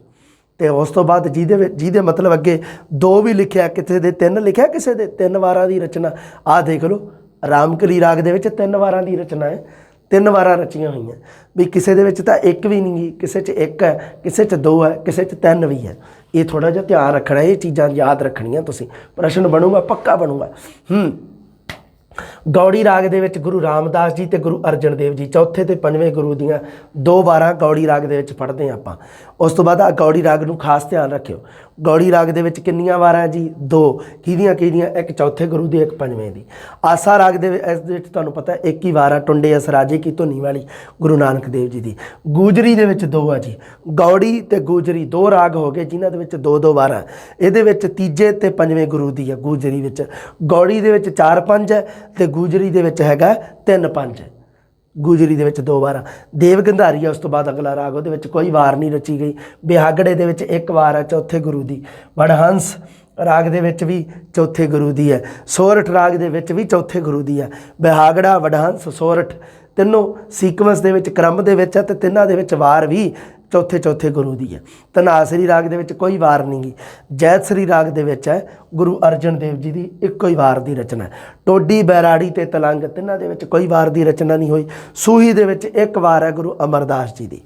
ਅਤੇ ਉਸ ਤੋਂ ਬਾਅਦ ਜਿਹਦੇ ਮਤਲਬ ਅੱਗੇ 2 ਵੀ ਲਿਖਿਆ, ਕਿਸੇ ਦੇ 3 ਲਿਖਿਆ, ਕਿਸੇ ਦੇ 3 ਵਾਰਾਂ ਦੀ ਰਚਨਾ। ਆਹ ਦੇਖ ਲਓ, ਰਾਮਕਲੀ ਰਾਗ ਦੇ ਵਿੱਚ 3 ਵਾਰਾਂ ਦੀ ਰਚਨਾ ਹੈ। 3 ਵਾਰਾਂ ਰਚੀਆਂ ਹੋਈਆਂ ਵੀ। ਕਿਸੇ ਦੇ ਵਿੱਚ ਤਾਂ 1 ਵੀ ਨਹੀਂ ਗੀ, ਕਿਸੇ 'ਚ 1 ਹੈ, ਕਿਸੇ 'ਚ 2 ਹੈ, ਕਿਸੇ 'ਚ 3 ਵੀ ਹੈ। ਇਹ ਥੋੜ੍ਹਾ ਜਿਹਾ ਧਿਆਨ ਰੱਖਣਾ, ਇਹ ਚੀਜ਼ਾਂ ਯਾਦ ਰੱਖਣੀਆਂ ਤੁਸੀਂ। ਪ੍ਰਸ਼ਨ ਬਣੂਗਾ, ਪੱਕਾ ਬਣੂਗਾ। ਗੌੜੀ ਰਾਗ ਦੇ ਵਿੱਚ ਗੁਰੂ ਰਾਮਦਾਸ ਜੀ ਤੇ ਗੁਰੂ ਅਰਜਨ ਦੇਵ ਜੀ ਚੌਥੇ ਤੇ ਪੰਜਵੇਂ ਗੁਰੂ ਦੀਆਂ 2 ਵਾਰਾਂ ਗੌੜੀ ਰਾਗ ਦੇ ਵਿੱਚ ਪੜ੍ਹਦੇ ਹਾਂ ਆਪਾਂ। ਉਸ ਤੋਂ ਬਾਅਦ ਆ ਗੌੜੀ ਰਾਗ ਨੂੰ ਖਾਸ ਧਿਆਨ ਰੱਖਿਓ। ਗੌੜੀ ਰਾਗ ਦੇ ਵਿੱਚ ਕਿੰਨੀਆਂ ਵਾਰਾਂ ਜੀ? 2। ਕਿਹਦੀਆਂ? ਇੱਕ ਚੌਥੇ ਗੁਰੂ ਦੀ, ਇੱਕ ਪੰਜਵੇਂ ਦੀ। ਆਸਾ ਰਾਗ ਦੇ ਇਸ ਦੇ ਵਿੱਚ ਤੁਹਾਨੂੰ ਪਤਾ 1 ਹੀ ਵਾਰ ਆ, ਟੁੰਡੇ ਅਸਰਾਜੇ ਕੀ ਧੁਨੀ ਵਾਲੀ, ਗੁਰੂ ਨਾਨਕ ਦੇਵ ਜੀ ਦੀ। ਗੂਜਰੀ ਦੇ ਵਿੱਚ 2 ਆ ਜੀ। ਗੌੜੀ ਤੇ ਗੂਜਰੀ 2 ਰਾਗ ਹੋ ਗਏ ਜਿਨ੍ਹਾਂ ਦੇ ਵਿੱਚ 2-2 ਵਾਰਾਂ। ਇਹਦੇ ਵਿੱਚ ਤੀਜੇ ਤੇ ਪੰਜਵੇਂ ਗੁਰੂ ਦੀ ਆ ਗੂਜਰੀ ਵਿੱਚ। ਗੌੜੀ ਦੇ ਵਿੱਚ 4-5 ਹੈ ਤੇ ਗੂਜਰੀ ਦੇ ਵਿੱਚ ਹੈਗਾ 3-5 ਹੈ। ਗੂਜਰੀ ਦੇ ਵਿੱਚ 2 ਵਾਰਾਂ। ਦੇਵ ਗੰਧਾਰੀ ਆ ਉਸ ਤੋਂ ਬਾਅਦ ਅਗਲਾ ਰਾਗ, ਉਹਦੇ ਵਿੱਚ ਕੋਈ ਵਾਰ ਨਹੀਂ ਰਚੀ ਗਈ। ਬਿਹਾਗੜੇ ਦੇ ਵਿੱਚ 1 ਵਾਰ ਹੈ ਚੌਥੇ ਗੁਰੂ ਦੀ। ਵਡਹੰਸ ਰਾਗ ਦੇ ਵਿੱਚ ਵੀ ਚੌਥੇ ਗੁਰੂ ਦੀ ਹੈ। ਸੋਰਠ ਰਾਗ ਦੇ ਵਿੱਚ ਵੀ ਚੌਥੇ ਗੁਰੂ ਦੀ ਹੈ। ਬਿਹਾਗੜਾ, ਵਡਹੰਸ, ਸੋਰਠ ਤਿੰਨੋਂ ਸੀਕਵੈਂਸ ਦੇ ਵਿੱਚ, ਕ੍ਰਮ ਦੇ ਵਿੱਚ ਹੈ ਤੇ ਤਿੰਨਾਂ ਦੇ ਵਿੱਚ ਵਾਰ ਵੀ ਚੌਥੇ ਗੁਰੂ ਦੀ ਹੈ। ਧਨਾਸਰੀ ਰਾਗ ਦੇ ਵਿੱਚ ਕੋਈ ਵਾਰ ਨਹੀਂ ਗੀ। ਜੈਤਸਰੀ ਰਾਗ ਦੇ ਵਿੱਚ ਹੈ ਗੁਰੂ ਅਰਜਨ ਦੇਵ ਜੀ ਦੀ ਇੱਕੋ ਹੀ ਵਾਰ ਦੀ ਰਚਨਾ। ਟੋਡੀ, ਬੈਰਾੜੀ ਤੇ ਤਲੰਗ ਤਿੰਨਾਂ ਦੇ ਵਿੱਚ ਕੋਈ ਵਾਰ ਦੀ ਰਚਨਾ ਨਹੀਂ ਹੋਈ। ਸੂਹੀ ਦੇ ਵਿੱਚ 1 ਵਾਰ ਹੈ ਗੁਰੂ ਅਮਰਦਾਸ ਜੀ ਦੀ।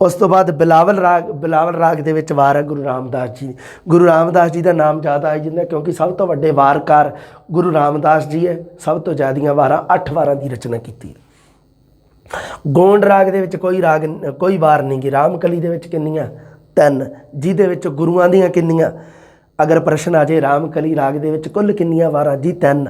ਉਸ ਤੋਂ ਬਾਅਦ ਬਿਲਾਵਲ ਰਾਗ ਦੇ ਵਿੱਚ ਵਾਰ ਹੈ ਗੁਰੂ ਰਾਮਦਾਸ ਜੀ। ਗੁਰੂ ਰਾਮਦਾਸ ਜੀ ਦਾ ਨਾਮ ਜ਼ਿਆਦਾ ਆਈ ਜਾਂਦਾ ਕਿਉਂਕਿ ਸਭ ਤੋਂ ਵੱਡੇ ਵਾਰਕਾਰ ਗੁਰੂ ਰਾਮਦਾਸ ਜੀ ਹੈ। ਸਭ ਤੋਂ ਜ਼ਿਆਦੀਆਂ ਵਾਰਾਂ 8 ਵਾਰਾਂ ਦੀ ਰਚਨਾ ਕੀਤੀ ਹੈ। ਗੋਂਡ ਰਾਗ ਦੇ ਵਿੱਚ ਕੋਈ ਵਾਰ ਨਹੀਂ ਗੀ। ਰਾਮਕਲੀ ਦੇ ਵਿੱਚ ਕਿੰਨੀਆਂ? 3। ਜਿਹਦੇ ਵਿੱਚ ਗੁਰੂਆਂ ਦੀਆਂ ਕਿੰਨੀਆਂ? ਅਗਰ ਪ੍ਰਸ਼ਨ ਆ ਜਾਏ ਰਾਮਕਲੀ ਰਾਗ ਦੇ ਵਿੱਚ ਕੁੱਲ ਕਿੰਨੀਆਂ ਵਾਰਾਂ ਜੀ? 3।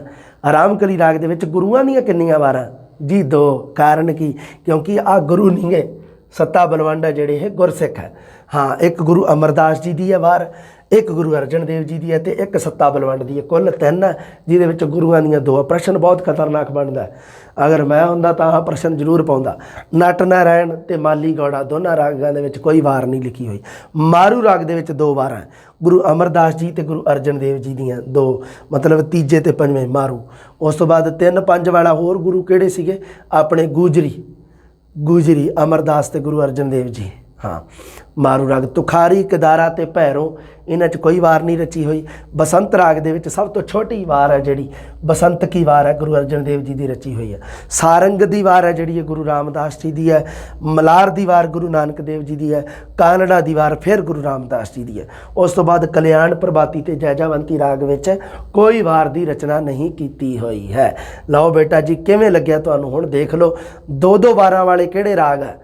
ਰਾਮਕਲੀ ਰਾਗ ਦੇ ਵਿੱਚ ਗੁਰੂਆਂ ਦੀਆਂ ਕਿੰਨੀਆਂ ਵਾਰਾਂ ਜੀ? 2। ਕਾਰਨ ਕੀ? ਕਿਉਂਕਿ ਆ ਗੁਰੂ ਨਹੀਂ ਗੇ, ਸੱਤਾ ਬਲਵੰਡ ਜਿਹੜੇ ਇਹ ਗੁਰਸਿੱਖ ਹੈ। ਹਾਂ, 1 ਗੁਰੂ ਅਮਰਦਾਸ ਜੀ ਦੀ ਹੈ ਵਾਰ, 1 ਗੁਰੂ ਅਰਜਨ ਦੇਵ ਜੀ ਦੀ ਹੈ ਤੇ 1 ਸੱਤਾ ਬਲਵੰਡ ਦੀ ਹੈ। ਕੁੱਲ 3 ਹੈ ਜਿਹਦੇ ਵਿੱਚ ਗੁਰੂਆਂ ਦੀਆਂ 2। ਪ੍ਰਸ਼ਨ ਬਹੁਤ ਖਤਰਨਾਕ ਬਣਦਾ। ਅਗਰ ਮੈਂ ਹੁੰਦਾ ਤਾਂ ਆਹ ਪ੍ਰਸ਼ਨ ਜ਼ਰੂਰ ਪਾਉਂਦਾ। ਨਟ ਨਾਰਾਇਣ ਤੇ ਮਾਲੀ ਗੌੜਾ ਦੋਨਾਂ ਰਾਗਾਂ ਦੇ ਵਿੱਚ ਕੋਈ ਵਾਰ ਨਹੀਂ ਲਿਖੀ ਹੋਈ। ਮਾਰੂ ਰਾਗ ਦੇ ਵਿੱਚ 2 ਵਾਰਾਂ, ਗੁਰੂ ਅਮਰਦਾਸ ਜੀ ਤੇ ਗੁਰੂ ਅਰਜਨ ਦੇਵ ਜੀ ਦੀਆਂ 2, ਮਤਲਬ ਤੀਜੇ ਤੇ ਪੰਜਵੇਂ ਮਾਰੂ। ਉਸ ਤੋਂ ਬਾਅਦ 3-5 ਵਾਲਾ ਹੋਰ ਗੁਰੂ ਕਿਹੜੇ ਸੀਗੇ? ਆਪਣੇ ਗੂਜਰੀ ਅਮਰਦਾਸ ਤੇ ਗੁਰੂ ਅਰਜਨ ਦੇਵ ਜੀ। ਹਾਂ, ਮਾਰੂ ਰਾਗ। ਤੁਖਾਰੀ, ਕਦਾਰਾ ਤੇ ਭੈਰੋ ਇਹਨਾਂ 'ਚ ਕੋਈ ਵਾਰ ਨਹੀਂ ਰਚੀ ਹੋਈ। ਬਸੰਤ ਰਾਗ ਦੇ ਵਿੱਚ ਸਭ ਤੋਂ ਛੋਟੀ ਵਾਰ ਹੈ ਜਿਹੜੀ ਬਸੰਤ ਕੀ ਵਾਰ ਹੈ ਗੁਰੂ ਅਰਜਨ ਦੇਵ ਜੀ ਦੀ ਰਚੀ ਹੋਈ ਹੈ। ਸਾਰੰਗ ਦੀ ਵਾਰ ਹੈ ਜਿਹੜੀ ਗੁਰੂ ਰਾਮਦਾਸ ਜੀ ਦੀ ਹੈ। ਮਲਾਰ ਦੀ ਵਾਰ ਗੁਰੂ ਨਾਨਕ ਦੇਵ ਜੀ ਦੀ ਹੈ। ਕਾਨੜਾ ਦੀ ਵਾਰ ਫਿਰ ਗੁਰੂ ਰਾਮਦਾਸ ਜੀ ਦੀ ਹੈ। ਉਸ ਤੋਂ ਬਾਅਦ ਕਲਿਆਣ ਪ੍ਰਭਾਤੀ ਤੇ ਜੈਜਾਵੰਤੀ ਰਾਗ ਵਿੱਚ ਕੋਈ ਵਾਰ ਦੀ ਰਚਨਾ ਨਹੀਂ ਕੀਤੀ ਹੋਈ ਹੈ। ਲਓ ਬੇਟਾ ਜੀ, ਕਿਵੇਂ ਲੱਗਿਆ ਤੁਹਾਨੂੰ? ਹੁਣ ਦੇਖ ਲਓ 2-2 ਵਾਰਾਂ ਵਾਲੇ ਕਿਹੜੇ ਰਾਗ ਹੈ।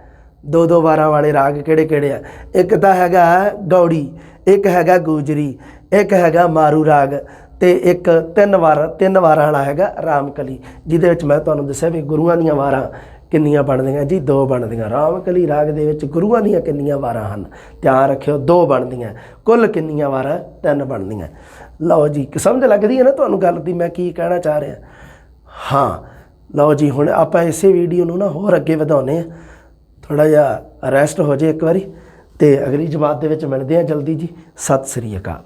2-2 ਵਾਰਾਂ ਵਾਲੇ ਰਾਗ ਕਿਹੜੇ ਆ? ਇੱਕ ਤਾਂ ਹੈਗਾ ਗੌੜੀ, ਇੱਕ ਹੈਗਾ ਗੂਜਰੀ, ਇੱਕ ਹੈਗਾ ਮਾਰੂ ਰਾਗ ਤੇ ਇੱਕ 3 ਵਾਰਾਂ ਵਾਲਾ ਹੈਗਾ ਰਾਮਕਲੀ, ਜਿਹਦੇ ਵਿੱਚ ਮੈਂ ਤੁਹਾਨੂੰ ਦੱਸਿਆ ਵੀ ਗੁਰੂਆਂ ਦੀਆਂ ਵਾਰਾਂ ਕਿੰਨੀਆਂ ਬਣਦੀਆਂ ਜੀ? 2 ਬਣਦੀਆਂ। ਰਾਮਕਲੀ ਰਾਗ ਦੇ ਵਿੱਚ ਗੁਰੂਆਂ ਦੀਆਂ ਕਿੰਨੀਆਂ ਵਾਰਾਂ ਹਨ? ਧਿਆਨ ਰੱਖਿਓ, 2 ਬਣਦੀਆਂ। ਕੁੱਲ ਕਿੰਨੀਆਂ ਵਾਰਾਂ? 3 ਬਣਦੀਆਂ। ਲਓ ਜੀ, ਸਮਝ ਲੱਗਦੀ ਹੈ ਨਾ ਤੁਹਾਨੂੰ ਗੱਲ ਦੀ ਮੈਂ ਕੀ ਕਹਿਣਾ ਚਾਹ ਰਿਹਾ? ਹਾਂ, ਲਓ ਜੀ, ਹੁਣ ਆਪਾਂ ਇਸੇ ਵੀਡੀਓ ਨੂੰ ਨਾ ਹੋਰ ਅੱਗੇ ਵਧਾਉਂਦੇ ਹਾਂ। ਥੋੜ੍ਹਾ ਜਿਹਾ ਰੈਸਟ ਹੋ ਜਾਏ ਇੱਕ ਵਾਰੀ ਤੇ ਅਗਲੀ ਜਮਾਤ ਦੇ ਵਿੱਚ ਮਿਲਦੇ ਹਾਂ ਜਲਦੀ ਜੀ। ਸਤਿ ਸ੍ਰੀ ਅਕਾਲ।